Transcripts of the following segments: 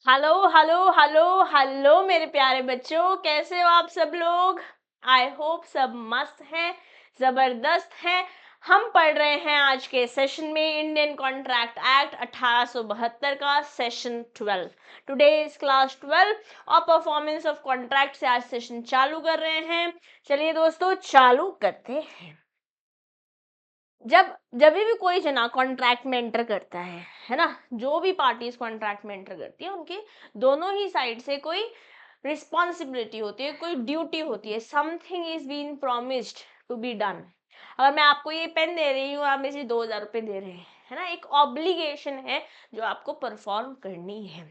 Hello hello hello hello मेरे प्यारे बच्चों, कैसे हो आप सब लोग। आई होप सब मस्त हैं, जबरदस्त हैं। हम पढ़ रहे हैं आज के सेशन में इंडियन कॉन्ट्रैक्ट एक्ट 1872 का सेशन 12। टुडे इज क्लास 12 और परफॉर्मेंस ऑफ कॉन्ट्रैक्ट से आज सेशन चालू कर रहे हैं। चलिए दोस्तों चालू करते हैं। जब जब भी कोई जना कॉन्ट्रैक्ट में एंटर करता है ना, जो भी पार्टीज कॉन्ट्रैक्ट में एंटर करती है उनकी दोनों ही साइड से कोई रिस्पॉन्सिबिलिटी होती है, कोई ड्यूटी होती है। Something is been promised to be done. अगर मैं आपको ये पेन दे रही हूँ, आप मुझे 2000 रुपये दे रहे हैं, है ना, एक ऑब्लिगेशन है जो आपको परफॉर्म करनी है।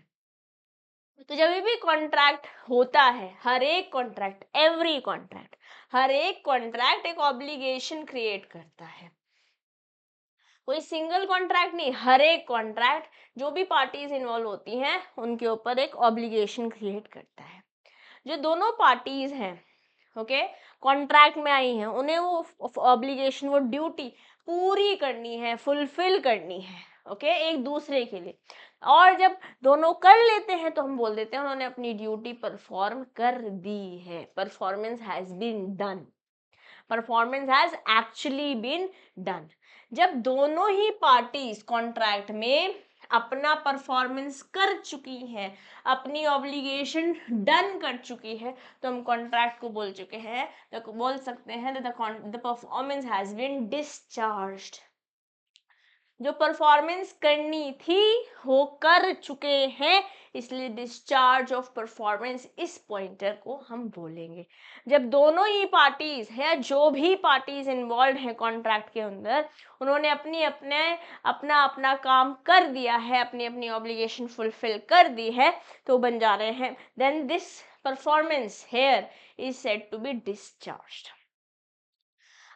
तो जब भी कॉन्ट्रैक्ट होता है, हर एक कॉन्ट्रैक्ट, एवरी कॉन्ट्रैक्ट, हर एक कॉन्ट्रैक्ट एक ऑब्लिगेशन क्रिएट करता है। कोई सिंगल कॉन्ट्रैक्ट नहीं, हर एक कॉन्ट्रैक्ट जो भी पार्टीज इन्वॉल्व होती हैं उनके ऊपर एक ऑब्लिगेशन क्रिएट करता है। जो दोनों पार्टीज हैं, ओके, कॉन्ट्रैक्ट में आई हैं, उन्हें वो ऑब्लिगेशन, वो ड्यूटी पूरी करनी है, फुलफिल करनी है, ओके, एक दूसरे के लिए। और जब दोनों कर लेते हैं तो हम बोल देते हैं उन्होंने अपनी ड्यूटी परफॉर्म कर दी है। Performance has been done, performance has actually been done. जब दोनों ही पार्टीज कॉन्ट्रैक्ट में अपना परफॉर्मेंस कर चुकी हैं, अपनी ऑब्लिगेशन डन कर चुकी है, तो हम कॉन्ट्रैक्ट को बोल चुके हैं, तो बोल सकते हैं the performance has been discharged. जो परफॉर्मेंस करनी थी वो कर चुके हैं, इसलिए डिस्चार्ज ऑफ परफॉर्मेंस इस पॉइंटर को हम बोलेंगे। जब दोनों ही पार्टीज है, जो भी पार्टीज इन्वॉल्व हैं कॉन्ट्रैक्ट के अंदर, उन्होंने अपना अपना काम कर दिया है, अपनी अपनी ऑब्लिगेशन फुलफिल कर दी है, तो बन जा रहे हैं, then this performance here is said to be discharged.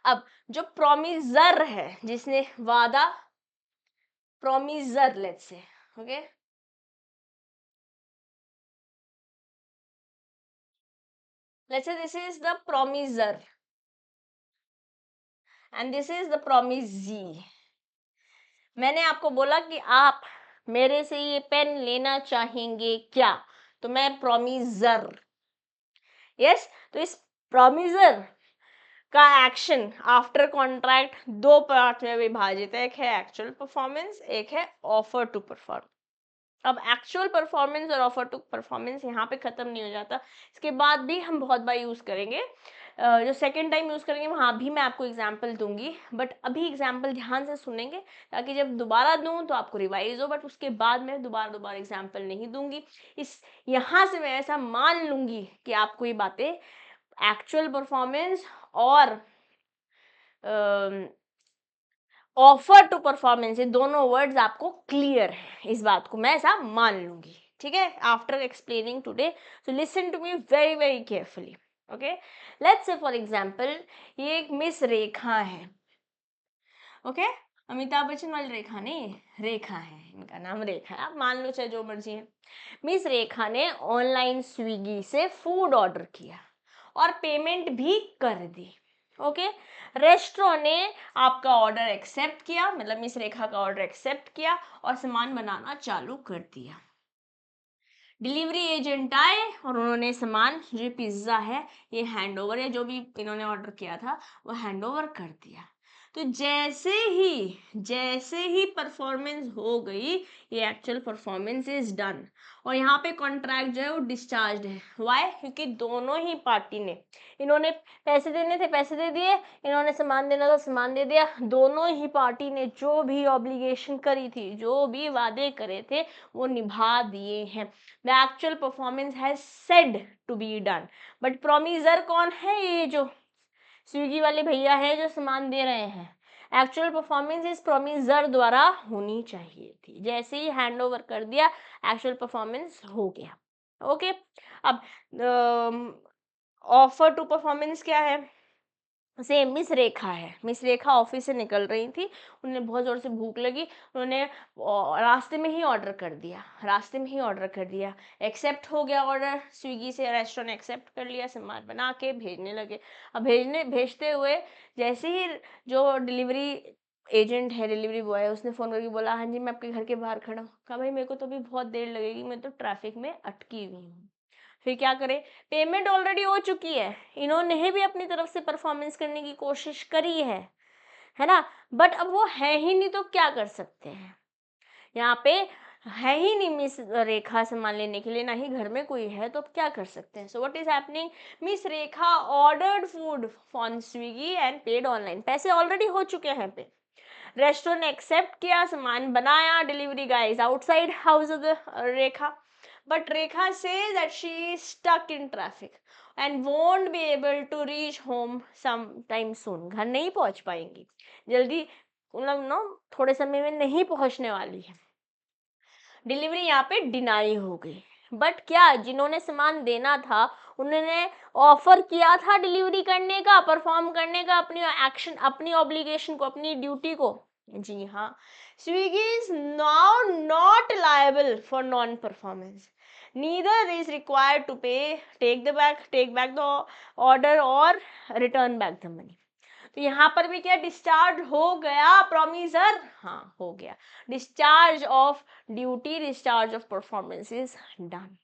अब जो प्रोमिजर है, जिसने वादा, promiser, let's say, okay, let's say this is the promiser and this is the promisee। मैंने आपको बोला कि आप मेरे से ये पेन लेना चाहेंगे क्या, तो मैं प्रोमिजर, यस, तो इस प्रोमिजर का एक्शन आफ्टर कॉन्ट्रैक्ट दो पार्ट में विभाजित है, एक है एक्चुअल परफॉर्मेंस, एक है ऑफर टू परफॉर्म। अब एक्चुअल परफॉर्मेंस और ऑफर टू परफॉर्मेंस यहाँ पे खत्म नहीं हो जाता, इसके बाद भी हम बहुत बार यूज करेंगे। जो सेकेंड टाइम यूज करेंगे वहाँ भी मैं आपको एग्जाम्पल दूंगी, बट अभी एग्जाम्पल ध्यान से सुनेंगे ताकि जब दोबारा दूं तो आपको रिवाइज हो, बट उसके बाद मैं दोबारा एग्जाम्पल नहीं दूंगी। इस यहाँ से मैं ऐसा मान लूंगी कि आपको ये बातें, एक्चुअल परफॉर्मेंस और ऑफर टू परफॉर्मेंस, ये दोनों वर्ड्स आपको क्लियर है, इस बात को मैं ऐसा मान लूंगी, ठीक है। After explaining today, so listen to me very very carefully, okay. Let's say for example ये एक मिस रेखा है, ओके, अमिताभ बच्चन वाली रेखा नहीं, रेखा है, इनका नाम रेखा है, आप मान लो चाहे जो मर्जी है। मिस रेखा ने ऑनलाइन स्विगी से फूड ऑर्डर किया और पेमेंट भी कर दी, ओके। रेस्टोरेंट ने आपका ऑर्डर एक्सेप्ट किया, मतलब मिस रेखा का ऑर्डर एक्सेप्ट किया और सामान बनाना चालू कर दिया। डिलीवरी एजेंट आए और उन्होंने सामान, जो पिज्ज़ा है, ये हैंड ओवर, या जो भी इन्होंने ऑर्डर किया था वो हैंड ओवर कर दिया। तो जैसे ही परफॉर्मेंस हो गई, ये एक्चुअल परफॉर्मेंस इज डन, और यहाँ पे कॉन्ट्रैक्ट जो है वो डिस्चार्ज है। व्हाई? क्योंकि दोनों ही पार्टी ने, इन्होंने पैसे देने थे पैसे दे दिए, इन्होंने सामान देना था सामान दे दिया। दोनों ही पार्टी ने जो भी ऑब्लिगेशन करी थी, जो भी वादे करे थे, वो निभा दिए हैं। The actual performance has said to be done, but promiser कौन है? ये जो स्विगी वाले भैया है जो सामान दे रहे हैं। एक्चुअल परफॉर्मेंस इस प्रोमिजर द्वारा होनी चाहिए थी, जैसे ही हैंड ओवर कर दिया एक्चुअल परफॉर्मेंस हो गया, ओके। अब ऑफर टू परफॉर्मेंस क्या है? सेम मिस रेखा है, मिस रेखा ऑफिस से निकल रही थी, उन्हें बहुत ज़ोर से भूख लगी, उन्होंने रास्ते में ही ऑर्डर कर दिया, एक्सेप्ट हो गया ऑर्डर स्विगी से, रेस्टोरेंट एक्सेप्ट कर लिया, सामान बना के भेजने लगे। अब भेजते हुए जैसे ही जो डिलीवरी एजेंट है, डिलीवरी बॉय है, उसने फ़ोन करके बोला हाँ जी मैं आपके घर के बाहर खड़ा हूँ। कहा भाई मेरे को तो अभी बहुत देर लगेगी, मैं तो ट्रैफिक में अटकी हुई हूँ। फिर क्या करें, पेमेंट ऑलरेडी हो चुकी है, इन्होंने भी अपनी तरफ से परफॉर्मेंस करने की कोशिश करी है ना, बट अब वो है ही नहीं तो क्या कर सकते हैं। यहाँ पे है ही नहीं मिस रेखा सामान लेने के लिए, ना ही घर में कोई है, तो अब क्या कर सकते हैं। So what is happening, miss Rekha ordered food on Swiggy and paid online. पैसे ऑलरेडी हो चुके हैं पे, रेस्टोरेंट ने एक्सेप्ट किया, सामान बनाया, delivery guy is outside house of the Rekha, but Rekha says that she is stuck in traffic and won't be able to reach home some time soon. घर नहीं पहुंच पाएंगी जल्दी, मतलब नो थोड़े समय में नहीं पहुंचने वाली है। डिलीवरी यहाँ पे डिनाई हो गई, बट क्या जिन्होंने सामान देना था उन्होंने ऑफर किया था डिलीवरी करने का, परफॉर्म करने का, अपनी एक्शन, अपनी ऑब्लिगेशन को, अपनी ड्यूटी को। जी हाँ, Swiggy is now not liable for non performance, neither is required to pay, take back the order और रिटर्न बैक द मनी। तो यहाँ पर भी क्या डिस्चार्ज हो गया प्रोमिसर, हाँ हो गया, discharge of duty, discharge of performance is done.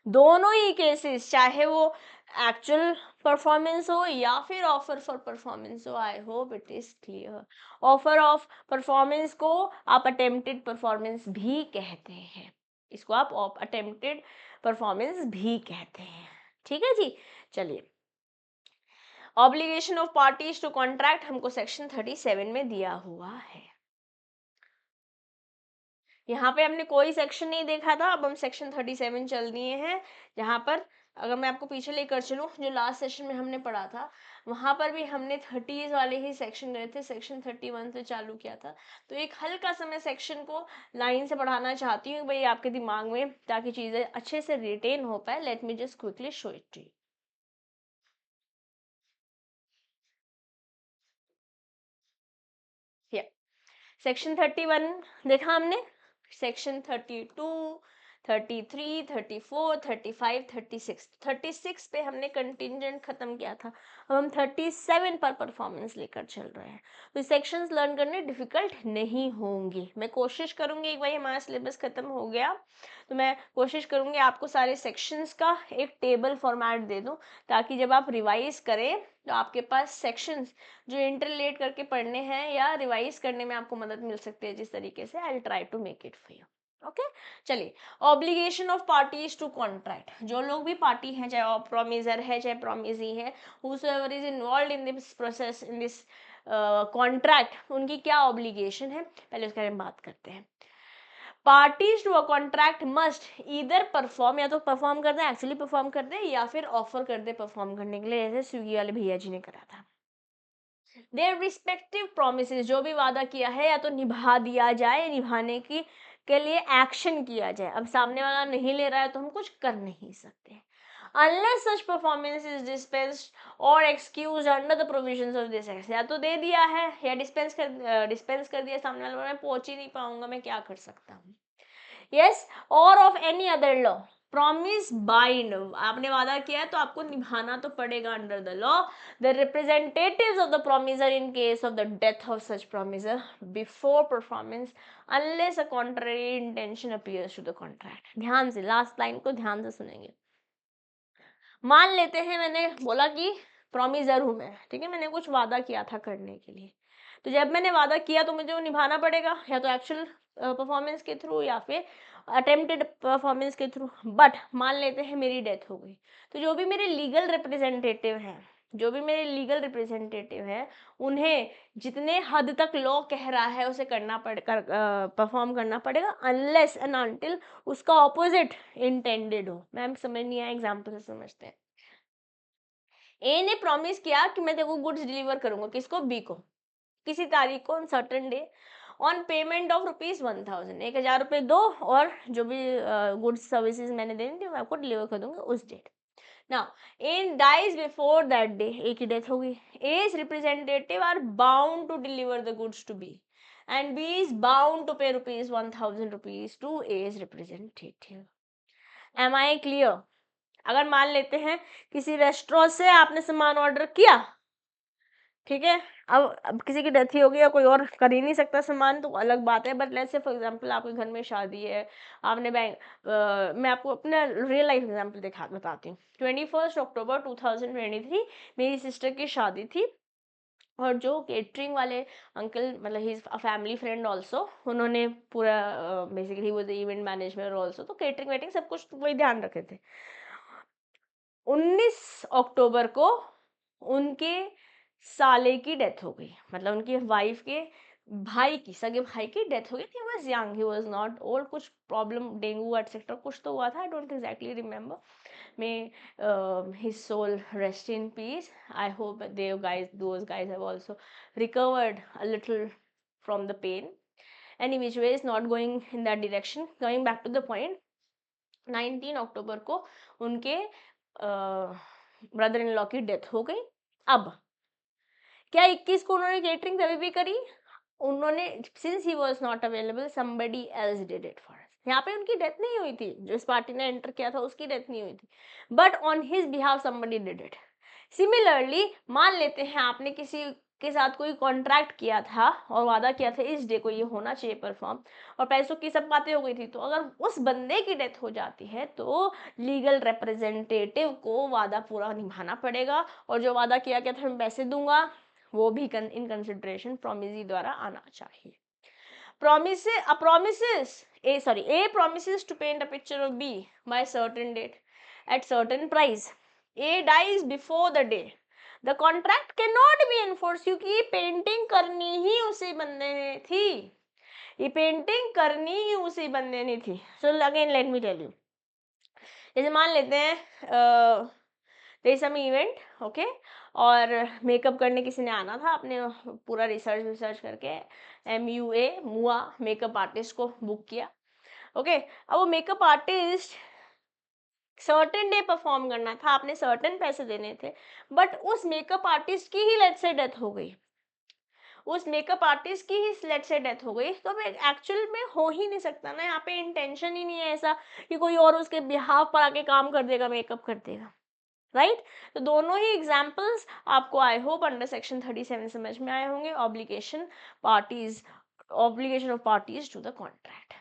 दोनों ही केसेस, चाहे वो एक्चुअल परफॉर्मेंस हो या फिर ऑफर फॉर परफॉर्मेंस हो, आई hope it is clear. Offer of performance को आप अटेम्प्टेड परफॉर्मेंस भी कहते हैं, इसको आप अटेम्प्टेड परफॉर्मेंस भी कहते हैं। ठीक है जी, चलिए। Obligation of parties to contract हमको सेक्शन 37 में दिया हुआ है। यहाँ पे हमने कोई सेक्शन नहीं देखा था, अब हम सेक्शन 37 चल दिए हैं, जहाँ पर अगर मैं आपको पीछे लेकर चलूँ, जो लास्ट सेशन में हमने पढ़ा था वहाँ पर भी हमने 30s वाले ही सेक्शन गए थे, सेक्शन 31 से चालू किया था। तो एक हल्का सा मैं सेक्शन को लाइन से पढ़ाना चाहती हूँ भाई आपके दिमाग में, ताकि चीज़ें अच्छे से रिटेन हो पाए। Let me just quickly show it to you. Section 31 देखा हमने, सेक्शन 32, 33, 34, 35, 36, 36 पे हमने कंटिंजेंट खत्म किया था। अब हम 37 पर परफॉर्मेंस लेकर चल रहे हैं। तो सेक्शंस लर्न करने डिफिकल्ट नहीं होंगे। मैं कोशिश करूंगी, एक बार हमारा सिलेबस खत्म हो गया तो मैं कोशिश करूंगी आपको सारे सेक्शंस का एक टेबल फॉर्मेट दे दूं, ताकि जब आप रिवाइज करें तो आपके पास सेक्शंस जो इंटरलेट करके पढ़ने हैं या रिवाइज करने में आपको मदद मिल सकती है जिस तरीके से। I will try to make it for you. Okay, चलिए। Obligation of parties to contract, जो लोग भी पार्टी हैं, चाहे प्रोमिजर है चाहे प्रोमिजी है, whosoever is involve in this process, in this contract, उनकी क्या ऑब्लिगेशन है, पहले उसके बारे में बात करते हैं। Parties to a contract must either perform, या तो परफॉर्म कर दे, एक्चुअली परफॉर्म कर दे, या फिर ऑफर कर दे परफॉर्म करने के लिए, जैसे स्विगी वाले भैया जी ने करा था। देयर रिस्पेक्टिव प्रोमिसेस, जो भी वादा किया है या तो निभा दिया जाए, निभाने की के लिए एक्शन किया जाए। अब सामने वाला नहीं ले रहा है तो हम कुछ कर नहीं सकते। Unless such performance is dispensed or excused under the provisions of this act, या तो दे दिया है या डिस्पेंस कर दिया, सामने वाला मैं पहुंच ही नहीं पाऊंगा, मैं क्या कर सकता हूँ। यस, और of any other law, promise bind, आपने वादा किया है तो आपको निभाना तो पड़ेगा under the law. The representatives of the promisor in case of the death of such promisor before performance unless a contrary intention appears to the contract. ध्यान से लास्ट लाइन को ध्यान से सुनेंगे। मान लेते हैं मैंने बोला कि प्रोमिसर हूं मैं, ठीक है, मैंने कुछ वादा किया था करने के लिए, तो जब मैंने वादा किया तो मुझे वो निभाना पड़ेगा, या तो एक्चुअल परफॉर्मेंस के थ्रू या फिर अटेम्प्टेड परफॉर्मेंस के थ्रू। बट मान लेते हैं मेरी डेथ हो गई, तो जो भी मेरे लीगल रिप्रेजेंटेटिव हैं, जो भी मेरे लीगल रिप्रेजेंटेटिव है, उन्हें जितने हद तक लॉ कह रहा है उसे करना परफॉर्म करना पड़ेगा, अनलेस एंड अनटिल उसका ऑपोजिट इंटेंडेड हो। मैम समझ नहीं आया, एग्जाम्पल से समझते हैं। ए ने प्रॉमिस किया कि मैं तेरे को गुड्स डिलीवर करूंगा, किसको, बी को, किसी तारीख को, on certain day, on payment of ₹1000, 1000 दो और जो भी गुड्स सर्विसेज मैंने देनी थी मैं आपको डिलीवर कर दूंगा उस date. Now A dies before that day, A की डेथ हो गई, A's representative are bound to deliver the goods to B and B is bound to pay ₹1000 to A's representative. Am I clear? अगर मान लेते हैं किसी restaurant से आपने सामान ऑर्डर किया, ठीक है, अब किसी की डेथ ही हो गई या कोई और कर ही नहीं सकता सामान तो अलग बात है, but let's say for example आपके घर में शादी है, आपने मैं आपको अपना रियल लाइफ एग्जांपल बताती हूँ। 21 अक्टूबर 2023 मेरी सिस्टर की शादी थी, और जो केटरिंग वाले अंकल, मतलब he is a family friend also, उन्होंने पूरा बेसिकली वो इवेंट मैनेजमेंट ऑल्सो, तो केटरिंग वेटिंग सब कुछ वही ध्यान रखे थे। 19 अक्टूबर को उनके साले की डेथ हो गई, मतलब उनकी वाइफ के भाई की, सगे भाई की डेथ हो गई थी। Was young, he was not old, कुछ प्रॉब्लम, डेंगू एटसेट्रा कुछ तो हुआ था, I don't exactly remember. May his soul rest in peace. I hope those guys have also recovered a little from the pain. Any which way is not going in that direction. Going back to the point, 19 अक्टूबर को उनके brother in law की death हो गई। अब क्या 21 को उन्होंने catering तभी भी करी? उन्होंने, since he was not available, somebody else did it for us. यहाँ पे उनकी डेथ नहीं हुई थी, जो इस पार्टी ने एंटर किया था उसकी डेथ नहीं हुई थी, but on his behalf somebody did it. Similarly मान लेते हैं आपने किसी के साथ कोई कॉन्ट्रैक्ट किया था और वादा किया था इस डे को ये होना चाहिए परफॉर्म, और पैसों की सब बातें हो गई थी, तो अगर उस बंदे की डेथ हो जाती है तो लीगल रिप्रेजेंटेटिव को वादा पूरा निभाना पड़ेगा, और जो वादा किया गया था मैं पैसे दूंगा वो भी इन कंसिडरेशन प्रोमिसी द्वारा आना चाहिए। A promises to paint a picture of B by certain date at certain price. A dies before the day. The contract cannot be enforced, क्योंकि ये पेंटिंग करनी ही उसी बंदे ने थी, ये पेंटिंग करनी ही उसी बंदे ने थी। So again let me tell you, जैसे मान लेते हैं there is some event, okay, और मेकअप करने किसी ने आना था, आपने पूरा रिसर्च करके मुआ मेकअप आर्टिस्ट को बुक किया, ओके। अब वो makeup artist certain day perform करना था, आपने सर्टेन पैसे देने थे, बट उस मेकअप आर्टिस्ट की ही लेट्स से डेथ हो गई, उस मेकअप आर्टिस्ट की ही लेट्स से डेथ हो गई, तो अब एक्चुअल में हो ही नहीं सकता ना, यहाँ पे इंटेंशन ही नहीं है ऐसा कि कोई और उसके बिहाफ पर आके काम कर देगा, मेकअप कर देगा, राइट। तो दोनों ही एग्जाम्पल्स आपको आई होप अंडर सेक्शन 37 समझ में आए होंगे, obligation of parties to the contract.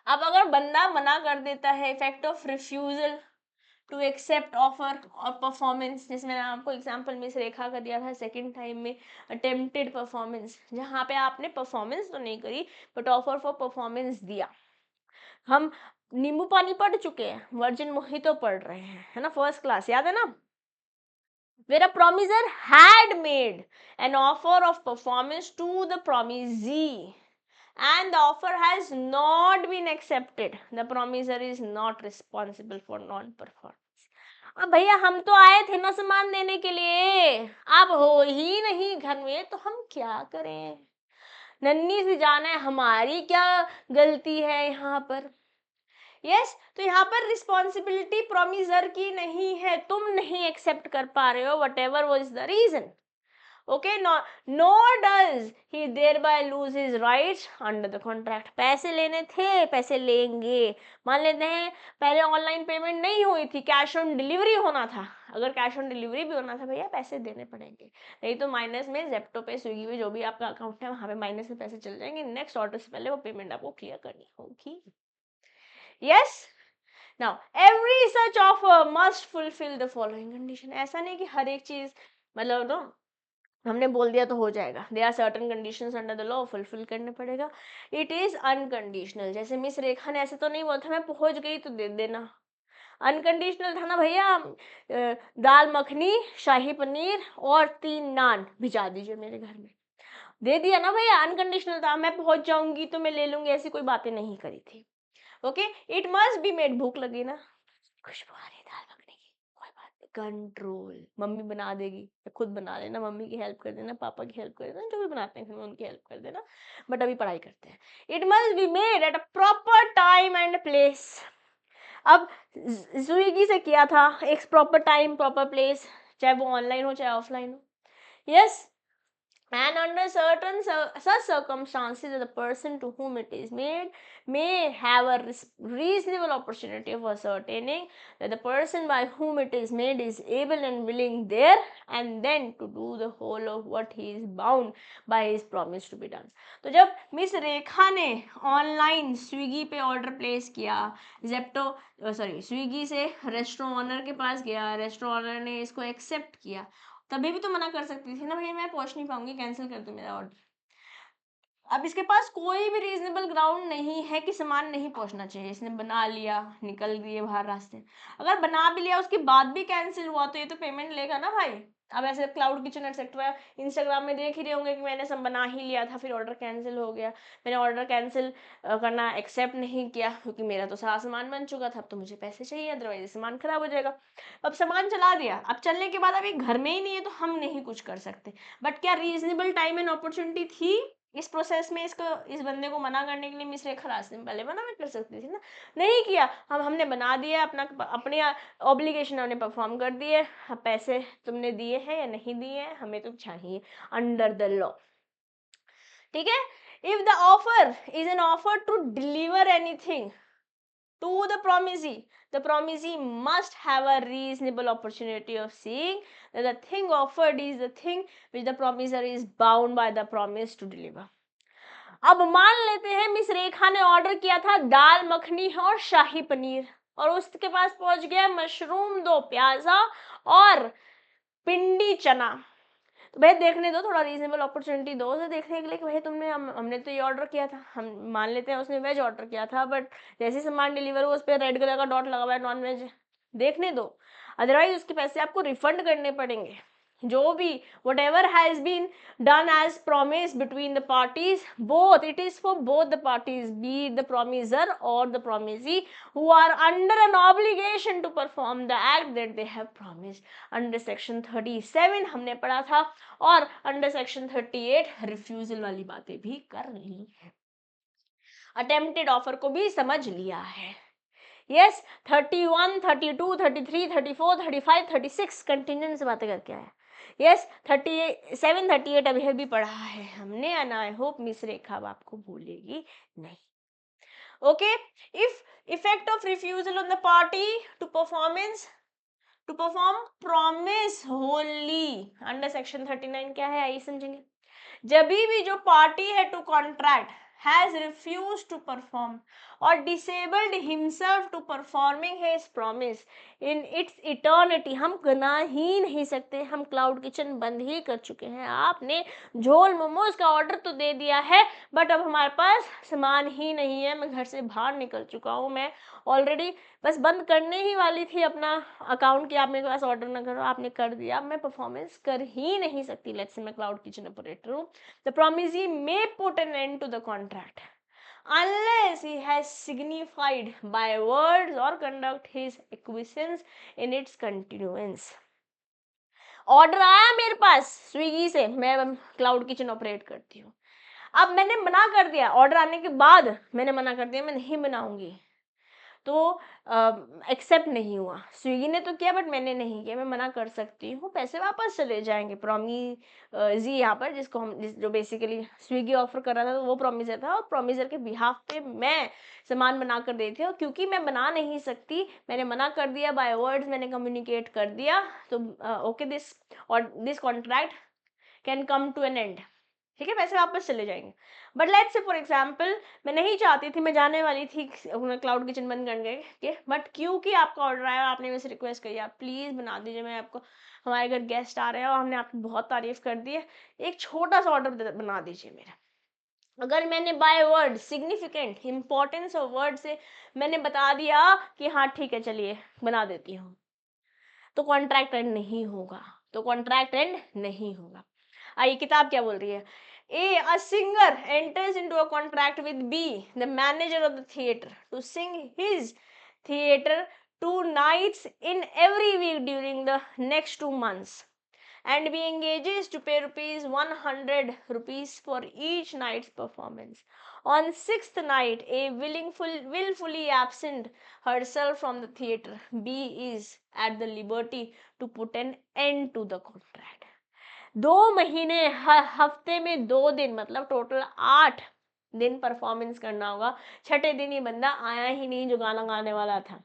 अब अगर बंदा मना कर देता है, effect of refusal to accept offer और परफॉर्मेंस, जैसे मैंने आपको एग्जांपल में से रेखा कर दिया था सेकंड टाइम में, अटेम्प्टेड परफॉर्मेंस, जहाँ पे आपने परफॉर्मेंस तो नहीं करी बट ऑफर फॉर परफॉर्मेंस दिया। हम नींबू पानी पढ़ चुके हैं, वर्जिन मोहितो पढ़ रहे हैं, है ना, फर्स्ट क्लास, याद है ना, where a promiser had made an offer of performance to the promisee and the offer has not been accepted, the promiser is not responsible for non-performance। अब भैया हम तो आए थे ना सामान देने के लिए, अब हो ही नहीं घर में तो हम क्या करें, नन्ही सी जान है, हमारी क्या गलती है यहाँ पर। यस तो यहाँ पर रिस्पॉन्सिबिलिटी प्रोमिसर की नहीं है, तुम नहीं एक्सेप्ट कर पा रहे हो, whatever was the reason, okay, nor does he thereby lose his rights under the contract। पैसे लेने थे, पैसे लेंगे, मान लेते हैं पहले ऑनलाइन पेमेंट नहीं हुई थी, कैश ऑन डिलीवरी होना था, अगर कैश ऑन डिलीवरी भी होना था भैया पैसे देने पड़ेंगे, नहीं तो माइनस में जेप्टो पे, स्विगी पे, जो भी आपका अकाउंट है वहां पे माइनस में पैसे चल जाएंगे, नेक्स्ट ऑर्डर से पहले वो पेमेंट आपको क्लियर करनी होगी। Yes, now every such offer must fulfill the following condition। ऐसा नहीं कि हर एक चीज मतलब ना हमने बोल दिया तो हो जाएगा, there are certain conditions under the law, fulfil करने पड़ेगा। इट इज अनकंडीशनल, जैसे मिस रेखा ने ऐसे तो नहीं बोला था मैं पहुंच गई तो दे देना, अनकंडीशनल था ना भैया, दाल मखनी, शाही पनीर और 3 नान भिजा दीजिए मेरे घर में, दे दिया ना भैया, अनकंडीशनल था, मैं पहुंच जाऊंगी तो मैं ले लूंगी, ऐसी कोई बातें नहीं करी थी, okay. It must be made, भूख लगी ना, खुशबू आ रही दाल मखनी की, कोई बात नहीं, कंट्रोल, मम्मी बना देगी, खुद बना लेना, मम्मी की हेल्प कर देना, पापा की हेल्प कर देना, जो भी बनाते हैं उनकी हेल्प कर देना, बट अभी पढ़ाई करते हैं। It must be made at a proper time and place. अब स्विगी से किया था, एक प्रॉपर टाइम प्रॉपर प्लेस, चाहे वो ऑनलाइन हो चाहे ऑफलाइन हो, yes. and under certain such circumstances the person to whom it is made may have a reasonable opportunity of ascertaining that the person by whom it is made is able and willing there and then to do the whole of what he is bound by his promise to be done. तो जब miss रेखा ने online Swiggy पे order place किया, Zepto Swiggy से restaurant honour के पास गया, restaurant honour ने इसको एक्सेप्ट किया, तभी भी तो मना कर सकती थी ना, भैया मैं पहुंच नहीं पाऊंगी, कैंसिल कर दो मेरा ऑर्डर। अब इसके पास कोई भी रीजनेबल ग्राउंड नहीं है कि सामान नहीं पहुंचना चाहिए, इसने बना लिया, निकल दिए बाहर रास्ते। अगर बना भी लिया उसके बाद भी कैंसिल हुआ तो ये तो पेमेंट लेगा ना भाई। अब ऐसे क्लाउड किचन एक्सेट्रा इंस्टाग्राम में देख ही रहे होंगे कि मैंने सब बना ही लिया था, फिर ऑर्डर कैंसिल हो गया, मैंने ऑर्डर कैंसिल करना एक्सेप्ट नहीं किया क्योंकि मेरा तो सारा सामान बन चुका था, अब तो मुझे पैसे चाहिए, अदरवाइज सामान खराब हो जाएगा। अब सामान चला दिया, अब चलने के बाद अभी घर में ही नहीं है तो हम नहीं कुछ कर सकते। बट क्या रीजनेबल टाइम एंड अपॉर्चुनिटी थी इस प्रोसेस में इसको, इस बंदे को मना करने के लिए? मिस रेखा रास्ते में पहले मना कर सकती थी ना, नहीं किया। हमने बना दिया, अपने ऑब्लिगेशन हमने परफॉर्म कर दिए, पैसे तुमने दिए हैं या नहीं दिए हैं हमें तो चाहिए अंडर द लॉ, ठीक है। If the offer is an offer to deliver anything to the promisee must have a reasonable opportunity of seeing that the thing offered is the thing which the promiser is bound by the promise to deliver. अब मान लेते हैं miss रेखा ने order किया था दाल मखनी और शाही पनीर, और उसके पास पहुंच गया मशरूम, 2 प्याजा और पिंडी चना। तो भाई देखने दो, थोड़ा रीजनेबल अपॉर्चुनिटी दो उसे देखने के लिए कि भाई तुमने हमने तो ये ऑर्डर किया था, हम मान लेते हैं उसने वेज ऑर्डर किया था, बट जैसे सामान डिलीवर हुआ उस पर रेड कलर का डॉट लगा हुआ है नॉन वेज, देखने दो, अदरवाइज उसके पैसे आपको रिफंड करने पड़ेंगे। जो भी whatever has been done as promise between the parties, both it is for both the parties, be it the promiser or the promisee, who are under an obligation to perform the act that they have promised under section 37 हमने पढ़ा था, और under section 38 refusal वाली बातें भी कर ली है, attempted offer को भी समझ लिया है। यस, 31, 32, 33, 34, 35, 36 कंटिजेंट से बातें करके आया। यस, 37, 38 अभी भी पढ़ा है हमने, and I hope miss Rekha आपको भूलेगी नहीं। Okay, if effect of refusal on the party to perform promise wholly under section 39 क्या है आइए समझेंगे। जब भी जो पार्टी है to contract has refused to perform or disabled himself to performing his promise in its eternity, हम बना ही नहीं सकते, हम क्लाउड किचन बंद ही कर चुके हैं, आपने झोल मोमोज का ऑर्डर तो दे दिया है बट अब हमारे पास सामान ही नहीं है, मैं घर से बाहर निकल चुका हूँ, मैं ऑलरेडी बस बंद करने ही वाली थी अपना अकाउंट कि आप मेरे पास ऑर्डर ना करो, आपने कर दिया, मैं परफॉर्मेंस कर ही नहीं सकती। लेट्स से मैं क्लाउड किचन ऑपरेटर हूँ, the promisee may put an end to the contract unless he has signified by words or conduct his acquiescence in its continuance. Order आया मेरे पास स्विगी से, मैं क्लाउड किचन ऑपरेट करती हूँ, अब मैंने मना कर दिया, ऑर्डर आने के बाद मैंने मना कर दिया मैं नहीं बनाऊंगी, तो एक्सेप्ट नहीं हुआ, स्विगी ने तो किया बट मैंने नहीं किया, मैं मना कर सकती हूँ, पैसे वापस चले जाएंगे। प्रॉमिजी यहाँ पर जिसको हम जो बेसिकली स्विगी ऑफर कर रहा था तो वो प्रॉमिसर था, और प्रॉमिसर के बिहाफ पे मैं सामान बना कर देती हूँ, क्योंकि मैं बना नहीं सकती, मैंने मना कर दिया, बाय वर्ड्स मैंने कम्युनिकेट कर दिया, तो okay this contract can come to an end, ठीक है, पैसे वापस चले जाएंगे। But let's say for example मैं नहीं चाहती थी, मैं जाने वाली थी क्लाउड किचन बंद करने के, बट क्योंकि आपका ऑर्डर आया और आपने मुझसे रिक्वेस्ट करी आप प्लीज़ बना दीजिए, मैं आपको, हमारे घर गेस्ट आ रहे हैं और हमने आपकी बहुत तारीफ कर दी है, एक छोटा सा ऑर्डर बना दीजिए मेरा। अगर मैंने by word significant importance of word से मैंने बता दिया कि हाँ ठीक है चलिए बना देती हूँ, तो कॉन्ट्रैक्ट एंड नहीं होगा, तो कॉन्ट्रैक्ट एंड नहीं होगा। आइए किताब क्या बोल रही है। A singer enters into a contract with B, the manager of the theater, to sing his theater 2 nights in every week during the next 2 months, and B engages to pay ₹100 for each night's performance. On 6th night, A willfully absent herself from the theater. B is at the liberty to put an end to the contract. 2 महीने हफ्ते में 2 दिन मतलब total 8 दिन performance करना होगा। छठे दिन ये बंदा आया ही नहीं जो गाना गाने वाला था,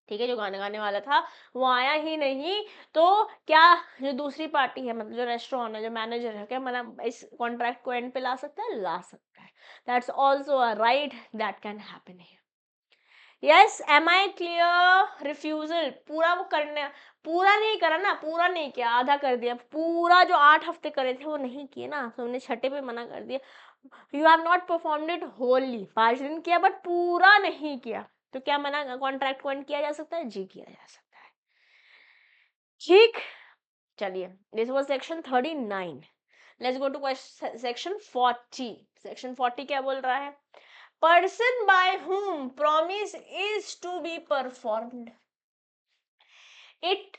ठीक है, जो गाना गाने वाला था वो आया ही नहीं। तो क्या जो दूसरी पार्टी है, मतलब जो रेस्टोरेंट है, जो मैनेजर है, क्या मतलब इस कॉन्ट्रैक्ट को एंड पे ला सकता है? ला सकता है। That's also a right that can happen है। Yes, am I clear? Refusal पूरा वो करने, पूरा नहीं करा ना, पूरा नहीं किया, आधा कर दिया। पूरा जो 8 हफ्ते करे थे वो नहीं किए ना, तो उन्हें छठे पे मना कर दिया। You have not performed it Holi, 5 दिन किया बट पूरा नहीं किया, तो क्या मना, कॉन्ट्रैक्ट को एंड किया जा सकता है? जी किया जा सकता है। ठीक, चलिए, this was section 39। Let's go to section 40। Section 40 क्या बोल रहा है? Person by whom promise is to be performed, it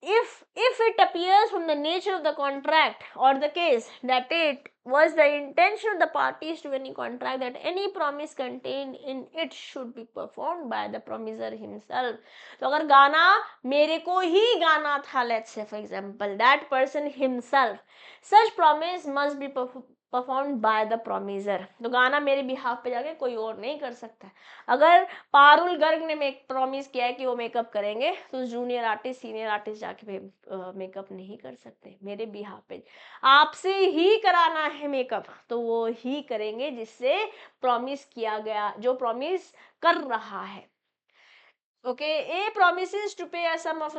if it appears from the nature of the contract or the case that it was the intention of the parties to any contract that any promise contained in it should be performed by the promiser himself. तो अगर गाना मेरे को ही गाना था, let's say for example that person himself, such promise must be performed by the promiser. तो गाना मेरे बिहाफ पे जाके कोई और नहीं कर सकता। अगर पारुल गर्ग ने प्रॉमिस किया है कि वो मेकअप करेंगे, तो जूनियर आर्टिस्ट सीनियर आर्टिस्ट जाके मेकअप नहीं कर सकते मेरे बिहाफ पे। आपसे ही कराना है मेकअप तो वो ही करेंगे जिससे प्रॉमिस किया गया, जो प्रॉमिस कर रहा है। Okay, A promises to pay a sum of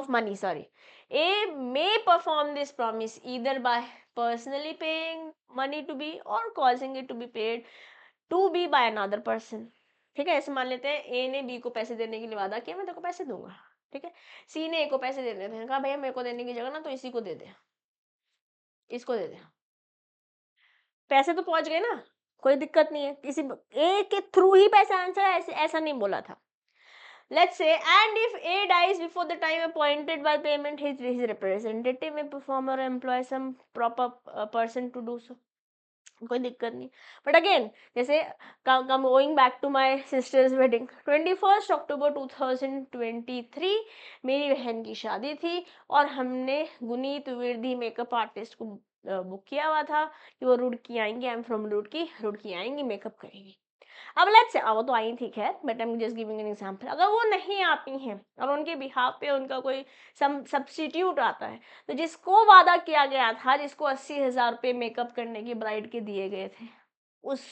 money, sorry. A may perform this promise either by personally paying money to be or causing it to be paid to be by another person. ठीक है, ऐसे मान लेते हैं ए ने B को पैसे देने के लिए वादा किया, मैं तेरे को पैसे दूंगा, ठीक है। सी ने ए को पैसे देने थे, कहा भैया मेरे को देने की जगह ना तो इसी को दे दे, इसको दे दे, पैसे तो पहुंच गए ना, कोई दिक्कत नहीं है। किसी ए के थ्रू ही पैसा आंसर है, ऐसा नहीं बोला था। Let's say, and if A dies before the time appointed by payment, his representative may perform or employ some proper person to do so. कोई दिक्कत नहीं। बट अगेन, जैसे going back to my sister's wedding, 21 October 2023 मेरी बहन की शादी थी और हमने गुनीत विरधी मेकअप आर्टिस्ट को बुक किया हुआ था कि वो रुड़की आएंगी। I am from Roorkee, Roorkee आएंगी, मेकअप करेंगी। अब लेट्स से वो तो आई थी खैर, but I am just giving an example. अगर वो नहीं आती हैं और उनके बिहाफ पे उनका कोई सब्स्टिट्यूट आता है, तो जिसको वादा किया गया था, जिसको 80,000 रुपये मेकअप करने की ब्राइड के दिए गए थे, उस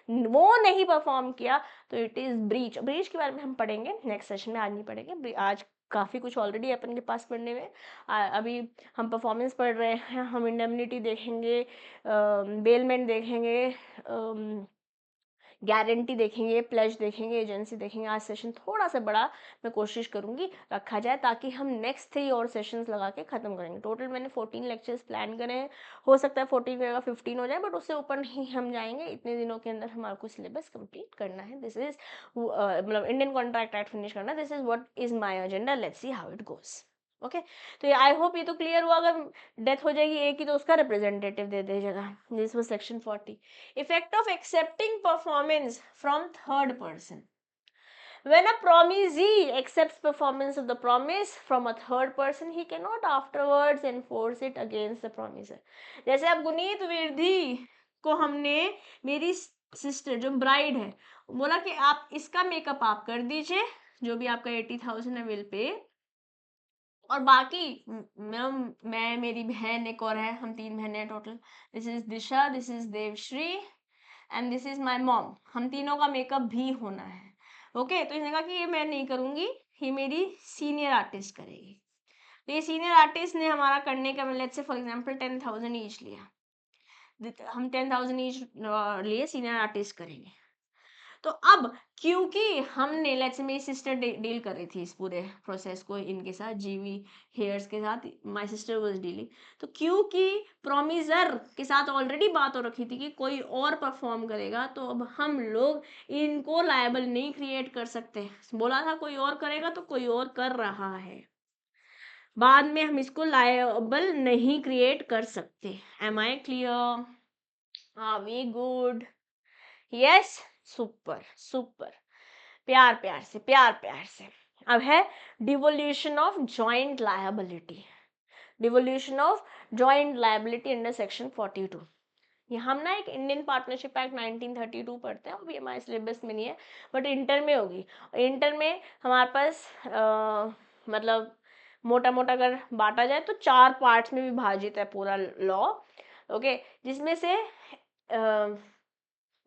वो नहीं परफॉर्म किया, तो इट इज ब्रीच। ब्रीच के बारे में हम पढ़ेंगे नेक्स्ट सेशन में, आज नहीं पढ़ेंगे। आज काफ़ी कुछ ऑलरेडी अपन के पास पढ़ने में। अभी हम परफॉर्मेंस पढ़ रहे हैं, हम इंडेमनिटी देखेंगे, बेलमेंट देखेंगे, गारंटी देखेंगे, प्लेज देखेंगे, एजेंसी देखेंगे। आज सेशन थोड़ा सा बड़ा मैं कोशिश करूंगी रखा जाए, ताकि हम नेक्स्ट 3 और सेशंस लगा के ख़त्म करेंगे। टोटल मैंने 14 लेक्चर्स प्लान करे हैं, हो सकता है 14 जगह 15 हो जाए, बट उससे ऊपर नहीं हम जाएंगे। इतने दिनों के अंदर हमारे को सिलेबस कंप्लीट करना है। दिस इज मतलब इंडियन कॉन्ट्रैक्ट एक्ट फिनिश करना, this is what is my agenda. Let's see how it goes. Okay, तो ये आई होप ये तो क्लियर हुआ। अगर डेथ हो जाएगी एक ही तो उसका रिप्रेजेंटेटिव दे दीजिएगा। This was section 40। Effect of accepting performance from third person. When a promisee accepts performance of the promise from a third person, he cannot afterwards enforce it against the promiser. जैसे अब गुनीत विरधी को हमने, मेरी sister जो bride है, बोला कि आप इसका मेकअप आप कर दीजिए, जो भी आपका 80,000 है विल पे, और बाकी मैं मेरी बहन एक और है, हम 3 बहनें हैं total. This is Disha, this is Devshree and this is my mom. हम तीनों का मेकअप भी होना है। ओके, तो इसने कहा कि ये मैं नहीं करूंगी, ये मेरी सीनियर आर्टिस्ट करेगी। तो ये सीनियर आर्टिस्ट ने हमारा करने का, let's say for example 10,000 each लिया, हम 10,000 ईच लिए, सीनियर आर्टिस्ट करेंगे। तो अब क्योंकि हमने, लेट्स से मेरी सिस्टर डील कर रही थी इस पूरे प्रोसेस को इनके साथ, जीवी हेयर्स के साथ, माय सिस्टर वाज डीलिंग, तो क्योंकि प्रोमिजर के साथ ऑलरेडी बात हो रखी थी कि कोई और परफॉर्म करेगा, तो अब हम लोग इनको लायबल नहीं क्रिएट कर सकते। बोला था कोई और करेगा, तो कोई और कर रहा है, बाद में हम इसको लायबल नहीं क्रिएट कर सकते। Am I clear? Are we good? Yes, super super, प्यार प्यार से, प्यार प्यार से। अब है devolution of joint liability. Devolution of joint liability under section 42। ये हम ना एक इंडियन पार्टनरशिप एक्ट 1932 पढ़ते हैं, अभी हमारे सिलेबस में नहीं है, बट इंटर में होगी। इंटर में हमारे पास मतलब मोटा मोटा अगर बांटा जाए तो 4 पार्ट्स में विभाजित है पूरा लॉ। ओके, जिसमें से